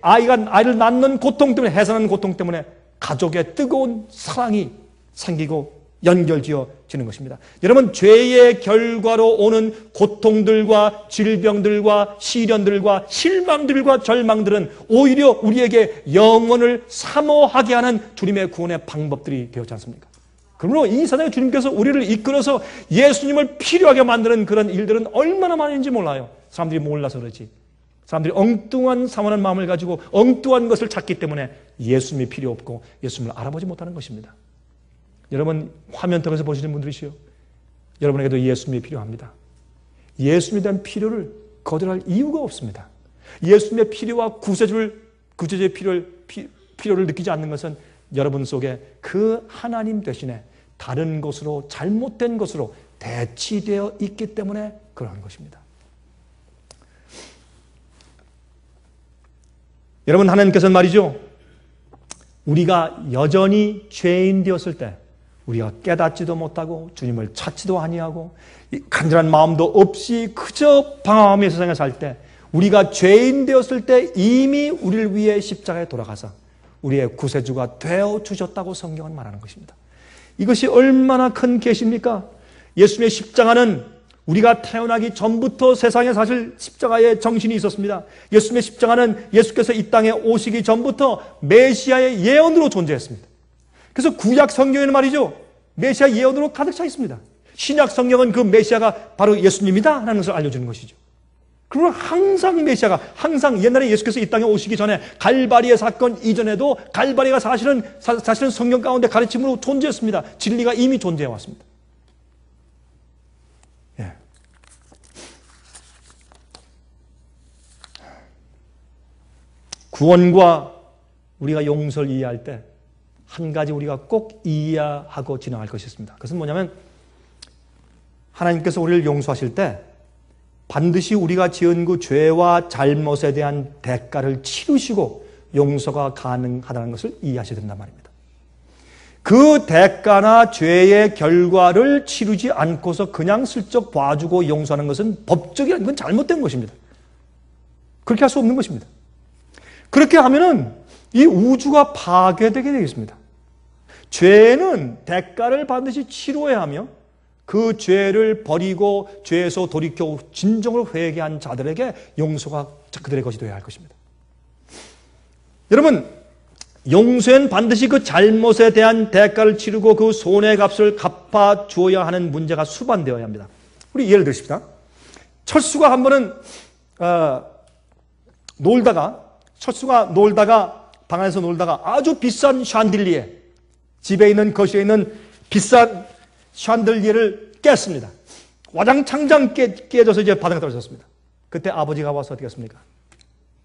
Speaker 1: 아이를 낳는 고통 때문에, 해산하는 고통 때문에 가족의 뜨거운 사랑이 생기고 연결지어지는 것입니다. 여러분, 죄의 결과로 오는 고통들과 질병들과 시련들과 실망들과 절망들은 오히려 우리에게 영혼을 사모하게 하는 주님의 구원의 방법들이 되었지 않습니까? 그러므로 이 세상에 주님께서 우리를 이끌어서 예수님을 필요하게 만드는 그런 일들은 얼마나 많은지 몰라요. 사람들이 몰라서 그렇지. 사람들이 엉뚱한 사모하는 마음을 가지고 엉뚱한 것을 찾기 때문에 예수님이 필요 없고 예수님을 알아보지 못하는 것입니다. 여러분, 화면 통해서 보시는 분들이시요, 여러분에게도 예수님이 필요합니다. 예수님에 대한 필요를 거절할 이유가 없습니다. 예수님의 필요와 구세주의 필요를 느끼지 않는 것은 여러분 속에 그 하나님 대신에 다른 것으로, 잘못된 것으로 대치되어 있기 때문에 그러한 것입니다. 여러분, 하나님께서는 말이죠, 우리가 여전히 죄인 되었을 때, 우리가 깨닫지도 못하고 주님을 찾지도 아니하고 간절한 마음도 없이 그저 방황하며 세상에 살 때, 우리가 죄인 되었을 때 이미 우리를 위해 십자가에 돌아가서 우리의 구세주가 되어 주셨다고 성경은 말하는 것입니다. 이것이 얼마나 큰 계시입니까? 예수님의 십자가는 우리가 태어나기 전부터 세상에 사실 십자가의 정신이 있었습니다. 예수님의 십자가는 예수께서 이 땅에 오시기 전부터 메시아의 예언으로 존재했습니다. 그래서 구약 성경에는 말이죠, 메시아 예언으로 가득 차 있습니다. 신약 성경은 그 메시아가 바로 예수님이다 하는 것을 알려주는 것이죠. 그러나 항상 메시아가, 항상 옛날에 예수께서 이 땅에 오시기 전에 갈바리의 사건 이전에도 갈바리가 사실은 성경 가운데 가르침으로 존재했습니다. 진리가 이미 존재해 왔습니다. 예. 구원과 우리가 용서를 이해할 때 한 가지 우리가 꼭 이해하고 진행할 것이 있습니다. 그것은 뭐냐면, 하나님께서 우리를 용서하실 때 반드시 우리가 지은 그 죄와 잘못에 대한 대가를 치르시고 용서가 가능하다는 것을 이해하셔야 된단 말입니다. 그 대가나 죄의 결과를 치르지 않고서 그냥 슬쩍 봐주고 용서하는 것은 법적이 아닌 건 잘못된 것입니다. 그렇게 할 수 없는 것입니다. 그렇게 하면은 이 우주가 파괴되게 되겠습니다. 죄는 대가를 반드시 치러야 하며 그 죄를 버리고 죄에서 돌이켜 진정으로 회개한 자들에게 용서가 그들의 것이 되어야 할 것입니다. 여러분, 용서는 반드시 그 잘못에 대한 대가를 치르고 그 손해 값을 갚아 주어야 하는 문제가 수반되어야 합니다. 우리 예를 드십시다. 철수가 한 번은 놀다가 방 안에서 놀다가 아주 비싼 샹들리에, 집에 있는 거실에 있는 비싼 샹들리에를 깼습니다. 와장창장 깨져서 이제 바닥에 떨어졌습니다. 그때 아버지가 와서 어떻게 했습니까?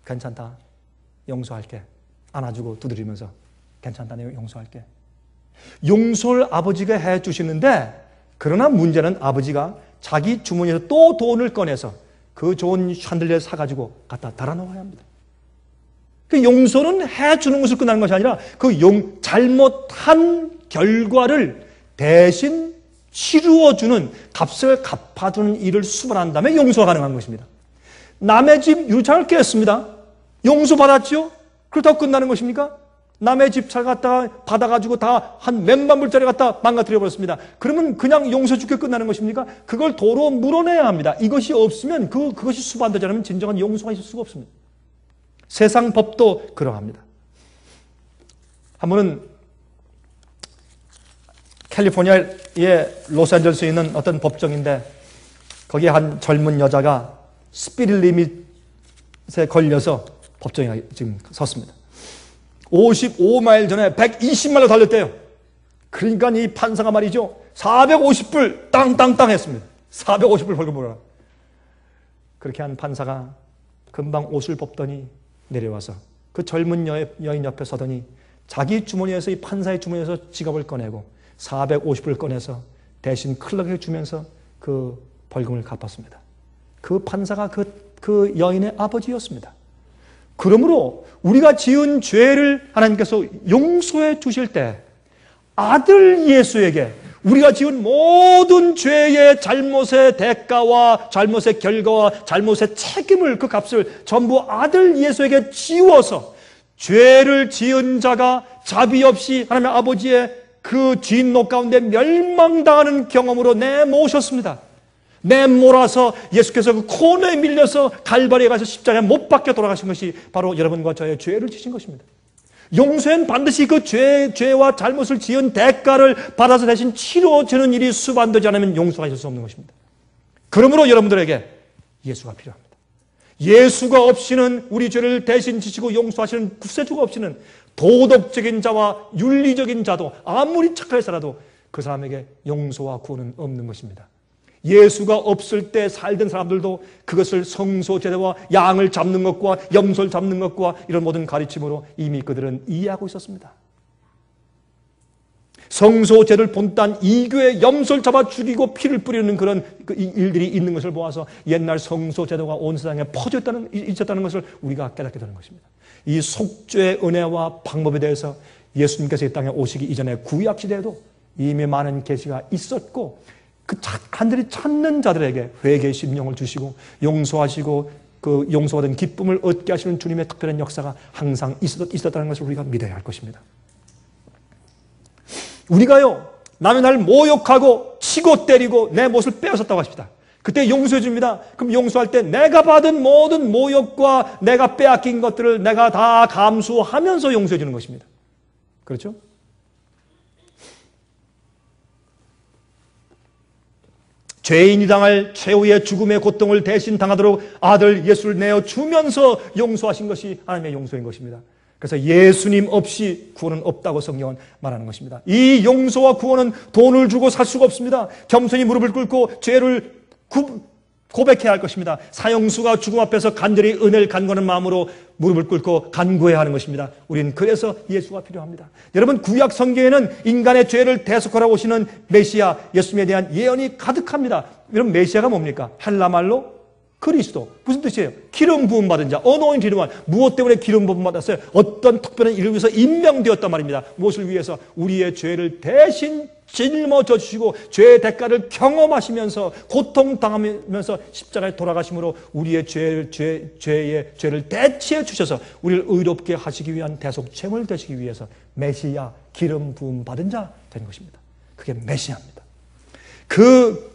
Speaker 1: 괜찮다, 용서할게. 안아주고 두드리면서 괜찮다, 내가 용서할게. 용서를 아버지가 해주시는데, 그러나 문제는 아버지가 자기 주머니에서 또 돈을 꺼내서 그 좋은 샹들리에를 사가지고 갖다 달아놓아야 합니다. 그 용서는 해주는 것을 끝나는 것이 아니라 그 잘못한 결과를 대신 치루어주는, 값을 갚아주는 일을 수반한 다음에 용서가 가능한 것입니다. 남의 집 유리창을 깼습니다. 용서받았죠? 그렇다고 끝나는 것입니까? 남의 집 잘 갖다가 받아가지고 다 한 몇만 불짜리 갖다 망가뜨려 버렸습니다. 그러면 그냥 용서 주게 끝나는 것입니까? 그걸 도로 물어내야 합니다. 이것이 없으면 그것이 수반되지 않으면 진정한 용서가 있을 수가 없습니다. 세상 법도 그러합니다. 한 번은 캘리포니아의 로스앤젤레스에 있는 어떤 법정인데, 거기에 한 젊은 여자가 스피드 리밋에 걸려서 법정에 지금 섰습니다. 55마일 전에 120마일로 달렸대요. 그러니까 이 판사가 말이죠, 450불 땅땅땅 했습니다. 450불 벌금 물어라. 그렇게 한 판사가 금방 옷을 벗더니 내려와서 그 젊은 여인 옆에 서더니 자기 주머니에서, 이 판사의 주머니에서 지갑을 꺼내고 450불을 꺼내서 대신 클럭에 주면서 그 벌금을 갚았습니다. 그 판사가 그 여인의 아버지였습니다. 그러므로 우리가 지은 죄를 하나님께서 용서해 주실 때 아들 예수에게 우리가 지은 모든 죄의 잘못의 대가와 잘못의 결과와 잘못의 책임을, 그 값을 전부 아들 예수에게 지워서 죄를 지은 자가 자비 없이 하나님의 아버지의 그 진노 가운데 멸망당하는 경험으로 내모셨습니다. 내몰아서 예수께서 그 코너에 밀려서 갈바리에 가서 십자가에 못 박혀 돌아가신 것이 바로 여러분과 저의 죄를 지신 것입니다. 용서는 반드시 그 죄와 잘못을 지은 대가를 받아서 대신 치러지는 일이 수반되지 않으면 용서가 있을 수 없는 것입니다. 그러므로 여러분들에게 예수가 필요합니다. 예수가 없이는, 우리 죄를 대신 지시고 용서하시는 구세주가 없이는 도덕적인 자와 윤리적인 자도 아무리 착하게 살아도 그 사람에게 용서와 구원은 없는 것입니다. 예수가 없을 때 살던 사람들도 그것을 성소제도와 양을 잡는 것과 염소를 잡는 것과 이런 모든 가르침으로 이미 그들은 이해하고 있었습니다. 성소제를 본딴 이교에 염소를 잡아 죽이고 피를 뿌리는 그런 일들이 있는 것을 보아서 옛날 성소제도가 온 세상에 있었다는 것을 우리가 깨닫게 되는 것입니다. 이 속죄의 은혜와 방법에 대해서 예수님께서 이 땅에 오시기 이전에 구약시대에도 이미 많은 계시가 있었고 그 간절히 찾는 자들에게 회개의 심령을 주시고 용서하시고 그 용서받은 기쁨을 얻게 하시는 주님의 특별한 역사가 항상 있었다는 것을 우리가 믿어야 할 것입니다. 우리가요, 남의 날 모욕하고 치고 때리고 내 못을 빼앗았다고 하십니다. 그때 용서해 줍니다. 그럼 용서할 때 내가 받은 모든 모욕과 내가 빼앗긴 것들을 내가 다 감수하면서 용서해 주는 것입니다. 그렇죠? 죄인이 당할 최후의 죽음의 고통을 대신 당하도록 아들 예수를 내어주면서 용서하신 것이 하나님의 용서인 것입니다. 그래서 예수님 없이 구원은 없다고 성경은 말하는 것입니다. 이 용서와 구원은 돈을 주고 살 수가 없습니다. 겸손히 무릎을 꿇고 죄를 고백해야 할 것입니다. 사형수가 죽음 앞에서 간절히 은혜를 간구하는 마음으로 무릎을 꿇고 간구해야 하는 것입니다. 우리는 그래서 예수가 필요합니다. 여러분, 구약 성경에는 인간의 죄를 대속하러 오시는 메시아 예수님에 대한 예언이 가득합니다. 여러분, 메시아가 뭡니까? 헬라말로 그리스도. 무슨 뜻이에요? 기름 부음 받은 자, anointed one. 무엇 때문에 기름 부음 받았어요? 어떤 특별한 일을 위해서 임명되었단 말입니다. 무엇을 위해서? 우리의 죄를 대신 짊어져 주시고 죄의 대가를 경험하시면서 고통당하면서 십자가에 돌아가심으로 우리의 죄를 대체해 주셔서 우리를 의롭게 하시기 위한 대속죄물 되시기 위해서 메시아, 기름 부음 받은 자 되는 것입니다. 그게 메시아입니다.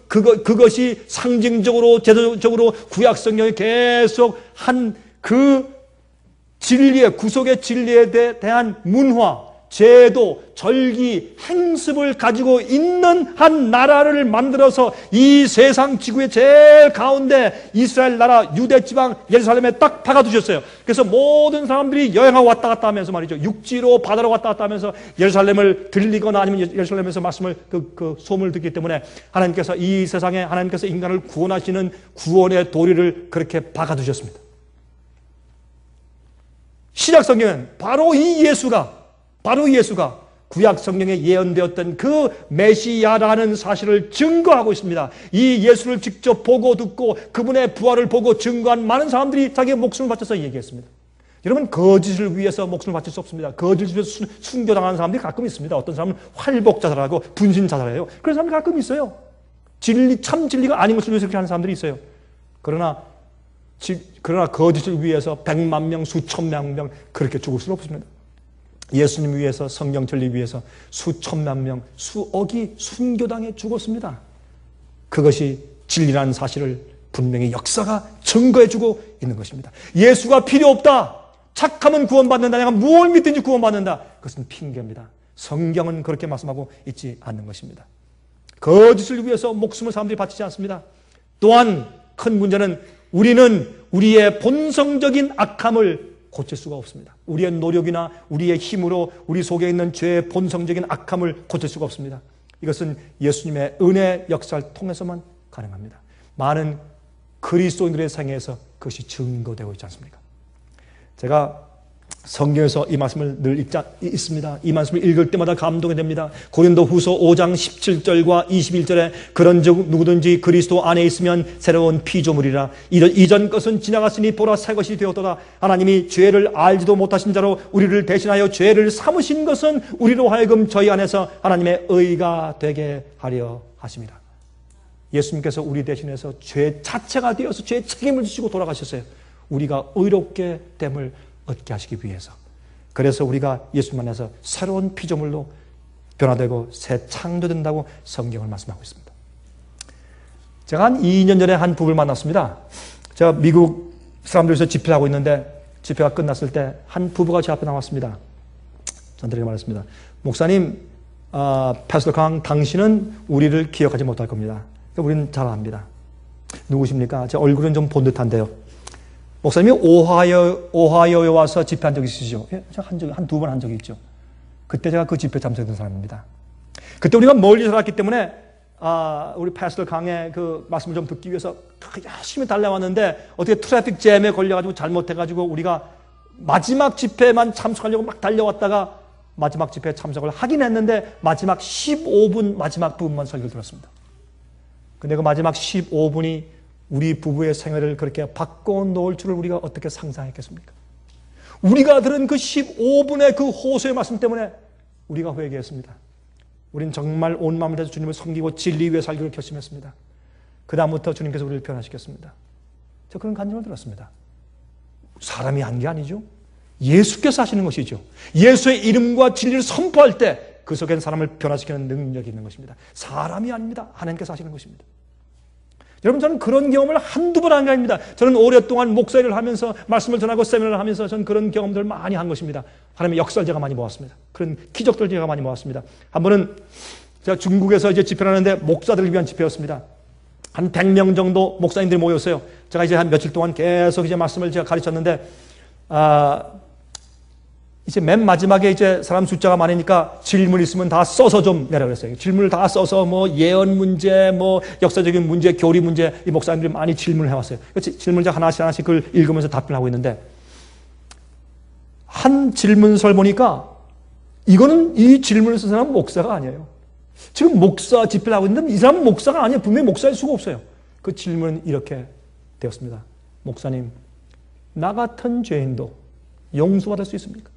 Speaker 1: 그것이 상징적으로, 제도적으로 구약 성경이 계속 한 그 진리의, 구속의 진리에 대한 문화, 제도, 절기, 행습을 가지고 있는 한 나라를 만들어서 이 세상 지구의 제일 가운데 이스라엘 나라 유대 지방 예루살렘에 딱 박아두셨어요. 그래서 모든 사람들이 여행하고 왔다 갔다 하면서 말이죠. 육지로 바다로 왔다 갔다 하면서 예루살렘을 들리거나 아니면 예루살렘에서 말씀을 그 소문을 듣기 때문에 하나님께서 이 세상에 하나님께서 인간을 구원하시는 구원의 도리를 그렇게 박아두셨습니다. 신약 성경은 바로 예수가 구약 성경에 예언되었던 그 메시아라는 사실을 증거하고 있습니다. 이 예수를 직접 보고 듣고 그분의 부활을 보고 증거한 많은 사람들이 자기의 목숨을 바쳐서 얘기했습니다. 여러분, 거짓을 위해서 목숨을 바칠 수 없습니다. 거짓을 위해서 순교당하는 사람들이 가끔 있습니다. 어떤 사람은 활복 자살하고 분신 자살해요. 그런 사람들이 가끔 있어요. 참 진리가 아닌 것을 위해서 그렇게 하는 사람들이 있어요. 그러나 거짓을 위해서 100만 명, 수천만 명 그렇게 죽을 수는 없습니다. 예수님 위해서, 성경 진리 위해서 수천만 명, 수억이 순교당해 죽었습니다. 그것이 진리라는 사실을 분명히 역사가 증거해주고 있는 것입니다. 예수가 필요 없다, 착하면 구원받는다, 내가 무엇을 믿든지 구원받는다, 그것은 핑계입니다. 성경은 그렇게 말씀하고 있지 않는 것입니다. 거짓을 위해서 목숨을 사람들이 바치지 않습니다. 또한 큰 문제는 우리는 우리의 본성적인 악함을 고칠 수가 없습니다. 우리의 노력이나 우리의 힘으로 우리 속에 있는 죄의 본성적인 악함을 고칠 수가 없습니다. 이것은 예수님의 은혜 역사를 통해서만 가능합니다. 많은 그리스도인들의 생애에서 그것이 증거되고 있지 않습니까? 제가 성경에서 이 말씀을 늘 있습니다. 이 말씀을 읽을 때마다 감동이 됩니다. 고린도후서 5장 17절과 21절에 그런즉 누구든지 그리스도 안에 있으면 새로운 피조물이라 이전 것은 지나갔으니 보라 새 것이 되었도다. 하나님이 죄를 알지도 못하신 자로 우리를 대신하여 죄를 삼으신 것은 우리로 하여금 저희 안에서 하나님의 의가 되게 하려 하십니다. 예수님께서 우리 대신해서 죄 자체가 되어서 죄의 책임을 지시고 돌아가셨어요. 우리가 의롭게 됨을 얻게 하시기 위해서. 그래서 우리가 예수님 안에서 새로운 피조물로 변화되고 새 창도 된다고 성경을 말씀하고 있습니다. 제가 한 2년 전에 한 부부를 만났습니다. 제가 미국 사람들에서 집회를 하고 있는데 집회가 끝났을 때 한 부부가 제 앞에 나왔습니다. 저한테 말했습니다. 목사님, 패스터 강, 당신은 우리를 기억하지 못할 겁니다. 우리는 잘 압니다. 누구십니까? 제 얼굴은 좀 본 듯한데요. 목사님이 오하이오에 와서 집회한 적이 있으시죠? 예, 제가 두 번 한 적이 있죠. 그때 제가 그 집회 참석했던 사람입니다. 그때 우리가 멀리서 왔기 때문에, 우리 패스터 강의 그 말씀을 좀 듣기 위해서 열심히 달려왔는데, 어떻게 트래픽 잼에 걸려가지고 잘못해가지고 우리가 마지막 집회만 참석하려고 막 달려왔다가 마지막 집회에 참석을 하긴 했는데, 마지막 15분 마지막 부분만 설교를 들었습니다. 근데 그 마지막 15분이 우리 부부의 생애를 그렇게 바꿔놓을 줄을 우리가 어떻게 상상했겠습니까? 우리가 들은 그 15분의 그 호소의 말씀 때문에 우리가 회개했습니다. 우린 정말 온 마음을 다해서 주님을 섬기고 진리 위에 살기로 결심했습니다. 그 다음부터 주님께서 우리를 변화시켰습니다. 저 그런 간증을 들었습니다. 사람이 한 게 아니죠. 예수께서 하시는 것이죠. 예수의 이름과 진리를 선포할 때 그 속에는 사람을 변화시키는 능력이 있는 것입니다. 사람이 아닙니다. 하나님께서 하시는 것입니다. 여러분, 저는 그런 경험을 한두 번 한 게 아닙니다. 저는 오랫동안 목사일을 하면서 말씀을 전하고 세미나를 하면서 저는 그런 경험들을 많이 한 것입니다. 하나님의 역사를 제가 많이 모았습니다. 그런 기적들을 제가 많이 모았습니다. 한 번은 제가 중국에서 이제 집회를 하는데 목사들을 위한 집회였습니다. 한 100명 정도 목사님들이 모였어요. 제가 이제 한 며칠 동안 계속 이제 말씀을 제가 가르쳤는데, 이제 맨 마지막에 이제 사람 숫자가 많으니까 질문 있으면 다 써서 좀 내라 그랬어요. 질문을 다 써서 뭐 예언 문제, 뭐 역사적인 문제, 교리 문제, 이 목사님들이 많이 질문을 해왔어요. 질문을 제가 하나씩 그걸 읽으면서 답변하고 있는데, 한 질문서를 보니까 이거는 이 질문을 쓴 사람은 목사가 아니에요. 지금 목사 집회를 하고 있는데 이 사람은 목사가 아니에요. 분명히 목사일 수가 없어요. 그 질문은 이렇게 되었습니다. 목사님, 나 같은 죄인도 용서받을 수 있습니까?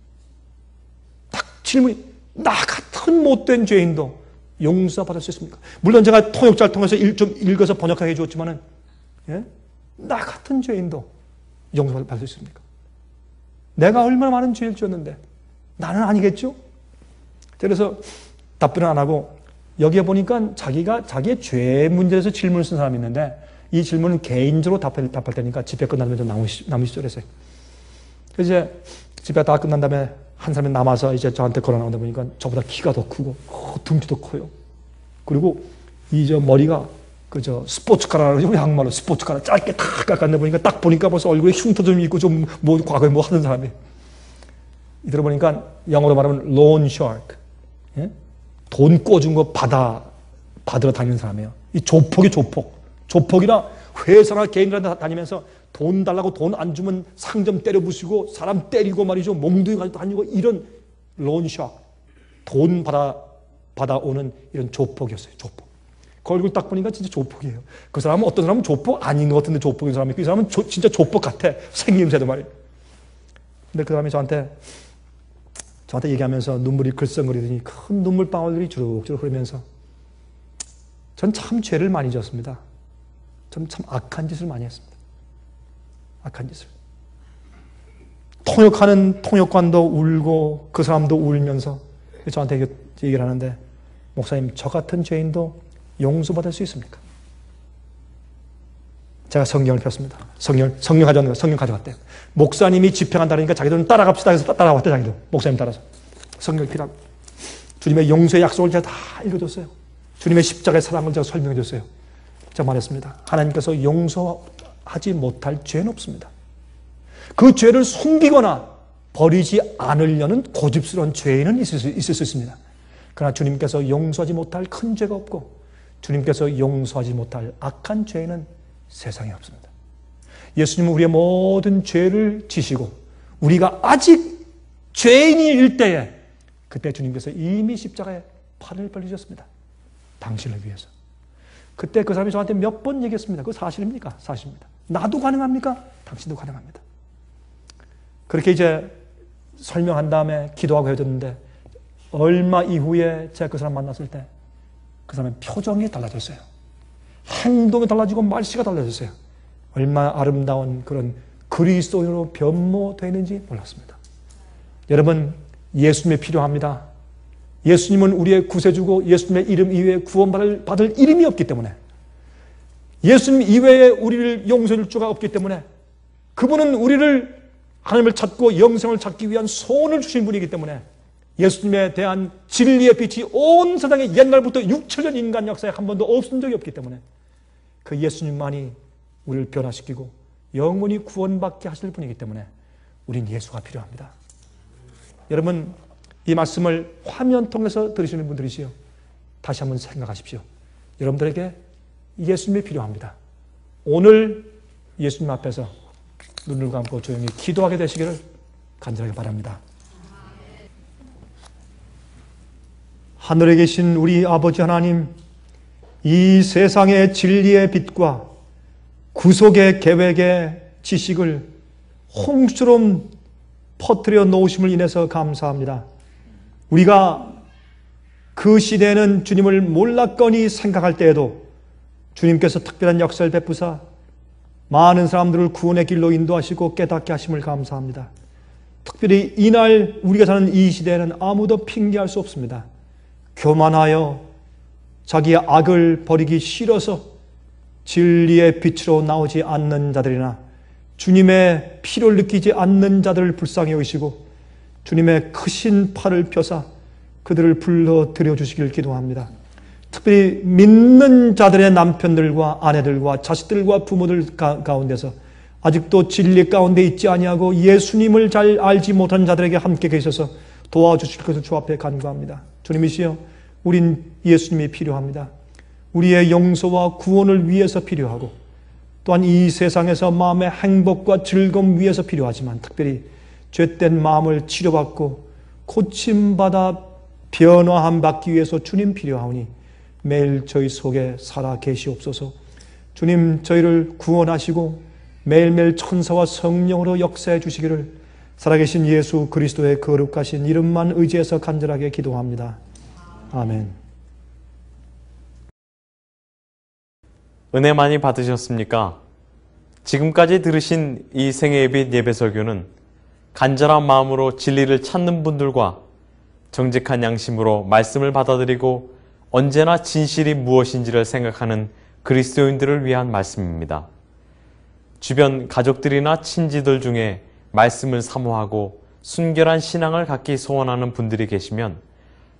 Speaker 1: 딱 질문이, 나 같은 못된 죄인도 용서받을 수 있습니까? 물론 제가 통역자를 통해서 좀 읽어서 번역하게 해주었지만은, 예? 나 같은 죄인도 용서받을 수 있습니까? 내가 얼마나 많은 죄를 지었는데 나는 아니겠죠? 그래서 답변을 안 하고, 여기에 보니까 자기의 죄 문제에서 질문을 쓴 사람이 있는데, 이 질문은 개인적으로 답할 테니까 집회 끝나면 좀 남으시죠 그랬어요. 그래서 이제 집회 다 끝난 다음에 한 사람이 남아서 이제 저한테 걸어 나온다 보니까 저보다 키가 더 크고 등치도 커요. 그리고 머리가 스포츠카라고 그러죠. 양말로 스포츠카라 짧게 탁 깎았는데 보니까 딱 보니까 벌써 얼굴에 흉터 좀 있고 좀 뭐 과거에 뭐 하던 사람이. 들어보니까 영어로 말하면 loan shark. 예? 돈 꿔준 거 받으러 다니는 사람이에요. 이 조폭이 조폭이나 회사나 개인들한테 다니면서 돈 달라고 돈 안 주면 상점 때려 부수고 사람 때리고 말이죠. 몽둥이 가지고 다니고 이런 론샥. 돈 받아오는 이런 조폭이었어요. 조폭. 그 얼굴 딱 보니까 진짜 조폭이에요. 그 사람은 어떤 사람은 조폭 아닌 것 같은데 조폭인 사람이, 그 사람은 진짜 조폭 같아. 생김새도 말이에요. 근데 그 사람이 저한테 얘기하면서 눈물이 글썽거리더니 큰 눈물방울들이 주룩주룩 흐르면서, 전 참 죄를 많이 지었습니다. 전 참 악한 짓을 많이 했습니다. 악한 짓을. 통역하는 통역관도 울고 그 사람도 울면서 저한테 얘기를 하는데, 목사님, 저 같은 죄인도 용서받을 수 있습니까? 제가 성경을 폈습니다. 성경 가져왔대요. 목사님이 집행한다니까 자기들은 따라갑시다 해서 따라왔대, 자기도. 목사님 따라서. 성경을 피라고. 주님의 용서의 약속을 제가 다 읽어줬어요. 주님의 십자가의 사랑을 제가 설명해줬어요. 제가 말했습니다. 하나님께서 용서하지 못할 죄는 없습니다. 그 죄를 숨기거나 버리지 않으려는 고집스러운 죄인은 있을 수 있습니다. 그러나 주님께서 용서하지 못할 큰 죄가 없고, 주님께서 용서하지 못할 악한 죄인은 세상에 없습니다. 예수님은 우리의 모든 죄를 지시고, 우리가 아직 죄인일 때에, 그때 주님께서 이미 십자가에 팔을 벌리셨습니다. 당신을 위해서. 그때 그 사람이 저한테 몇 번 얘기했습니다. 그거 사실입니까? 사실입니다. 나도 가능합니까? 당신도 가능합니다. 그렇게 이제 설명한 다음에 기도하고 헤어졌는데, 얼마 이후에 제가 그 사람 만났을 때 그 사람의 표정이 달라졌어요. 행동이 달라지고 말씨가 달라졌어요. 얼마나 아름다운 그런 그리스도인으로 변모되는지 몰랐습니다. 여러분, 예수님이 필요합니다. 예수님은 우리의 구세주고 예수님의 이름 이외에 구원받을 이름이 없기 때문에, 예수님 이외에 우리를 용서해 줄 수가 없기 때문에, 그분은 우리를 하나님을 찾고 영생을 찾기 위한 소원을 주신 분이기 때문에, 예수님에 대한 진리의 빛이 온 세상에 옛날부터 6천년 인간 역사에 한 번도 없은 적이 없기 때문에, 그 예수님만이 우리를 변화시키고 영원히 구원받게 하실 분이기 때문에 우린 예수가 필요합니다. 여러분, 이 말씀을 화면 통해서 들으시는 분들이시요, 다시 한번 생각하십시오. 여러분들에게 예수님이 필요합니다. 오늘 예수님 앞에서 눈을 감고 조용히 기도하게 되시기를 간절하게 바랍니다. 하늘에 계신 우리 아버지 하나님, 이 세상의 진리의 빛과 구속의 계획의 지식을 홍수처럼 퍼뜨려 놓으심을 인해서 감사합니다. 우리가 그 시대에는 주님을 몰랐거니 생각할 때에도 주님께서 특별한 역사를 베푸사 많은 사람들을 구원의 길로 인도하시고 깨닫게 하심을 감사합니다. 특별히 이날 우리가 사는 이 시대에는 아무도 핑계할 수 없습니다. 교만하여 자기의 악을 버리기 싫어서 진리의 빛으로 나오지 않는 자들이나 주님의 피를 느끼지 않는 자들을 불쌍히 여기시고 주님의 크신 팔을 펴사 그들을 불러들여 주시길 기도합니다. 특별히 믿는 자들의 남편들과 아내들과 자식들과 부모들 가운데서 아직도 진리 가운데 있지 아니하고 예수님을 잘 알지 못한 자들에게 함께 계셔서 도와주실 것을 주 앞에 간구합니다. 주님이시여, 우린 예수님이 필요합니다. 우리의 용서와 구원을 위해서 필요하고 또한 이 세상에서 마음의 행복과 즐거움 위해서 필요하지만 특별히 죄된 마음을 치료받고 고침받아 변화함 받기 위해서 주님 필요하오니 매일 저희 속에 살아 계시옵소서. 주님, 저희를 구원하시고 매일매일 천사와 성령으로 역사해 주시기를 살아계신 예수 그리스도의 거룩하신 이름만 의지해서 간절하게 기도합니다. 아멘.
Speaker 2: 은혜 많이 받으셨습니까? 지금까지 들으신 이 생애예빛 예배설교는 간절한 마음으로 진리를 찾는 분들과 정직한 양심으로 말씀을 받아들이고 언제나 진실이 무엇인지를 생각하는 그리스도인들을 위한 말씀입니다. 주변 가족들이나 친지들 중에 말씀을 사모하고 순결한 신앙을 갖기 소원하는 분들이 계시면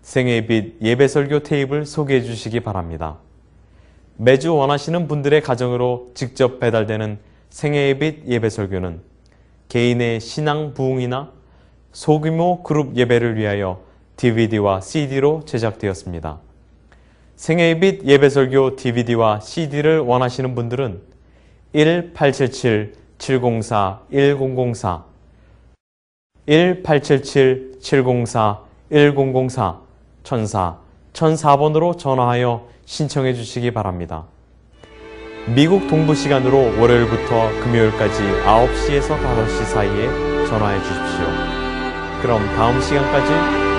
Speaker 2: 생애빛 예배설교 테이프를 소개해 주시기 바랍니다. 매주 원하시는 분들의 가정으로 직접 배달되는 생애빛 예배설교는 개인의 신앙 부흥이나 소규모 그룹 예배를 위하여 DVD와 CD로 제작되었습니다. 생애빛 예배설교 DVD와 CD를 원하시는 분들은 1877-704-1004 1877-704-1004 1004번으로 전화하여 신청해 주시기 바랍니다. 미국 동부 시간으로 월요일부터 금요일까지 9시에서 5시 사이에 전화해 주십시오. 그럼 다음 시간까지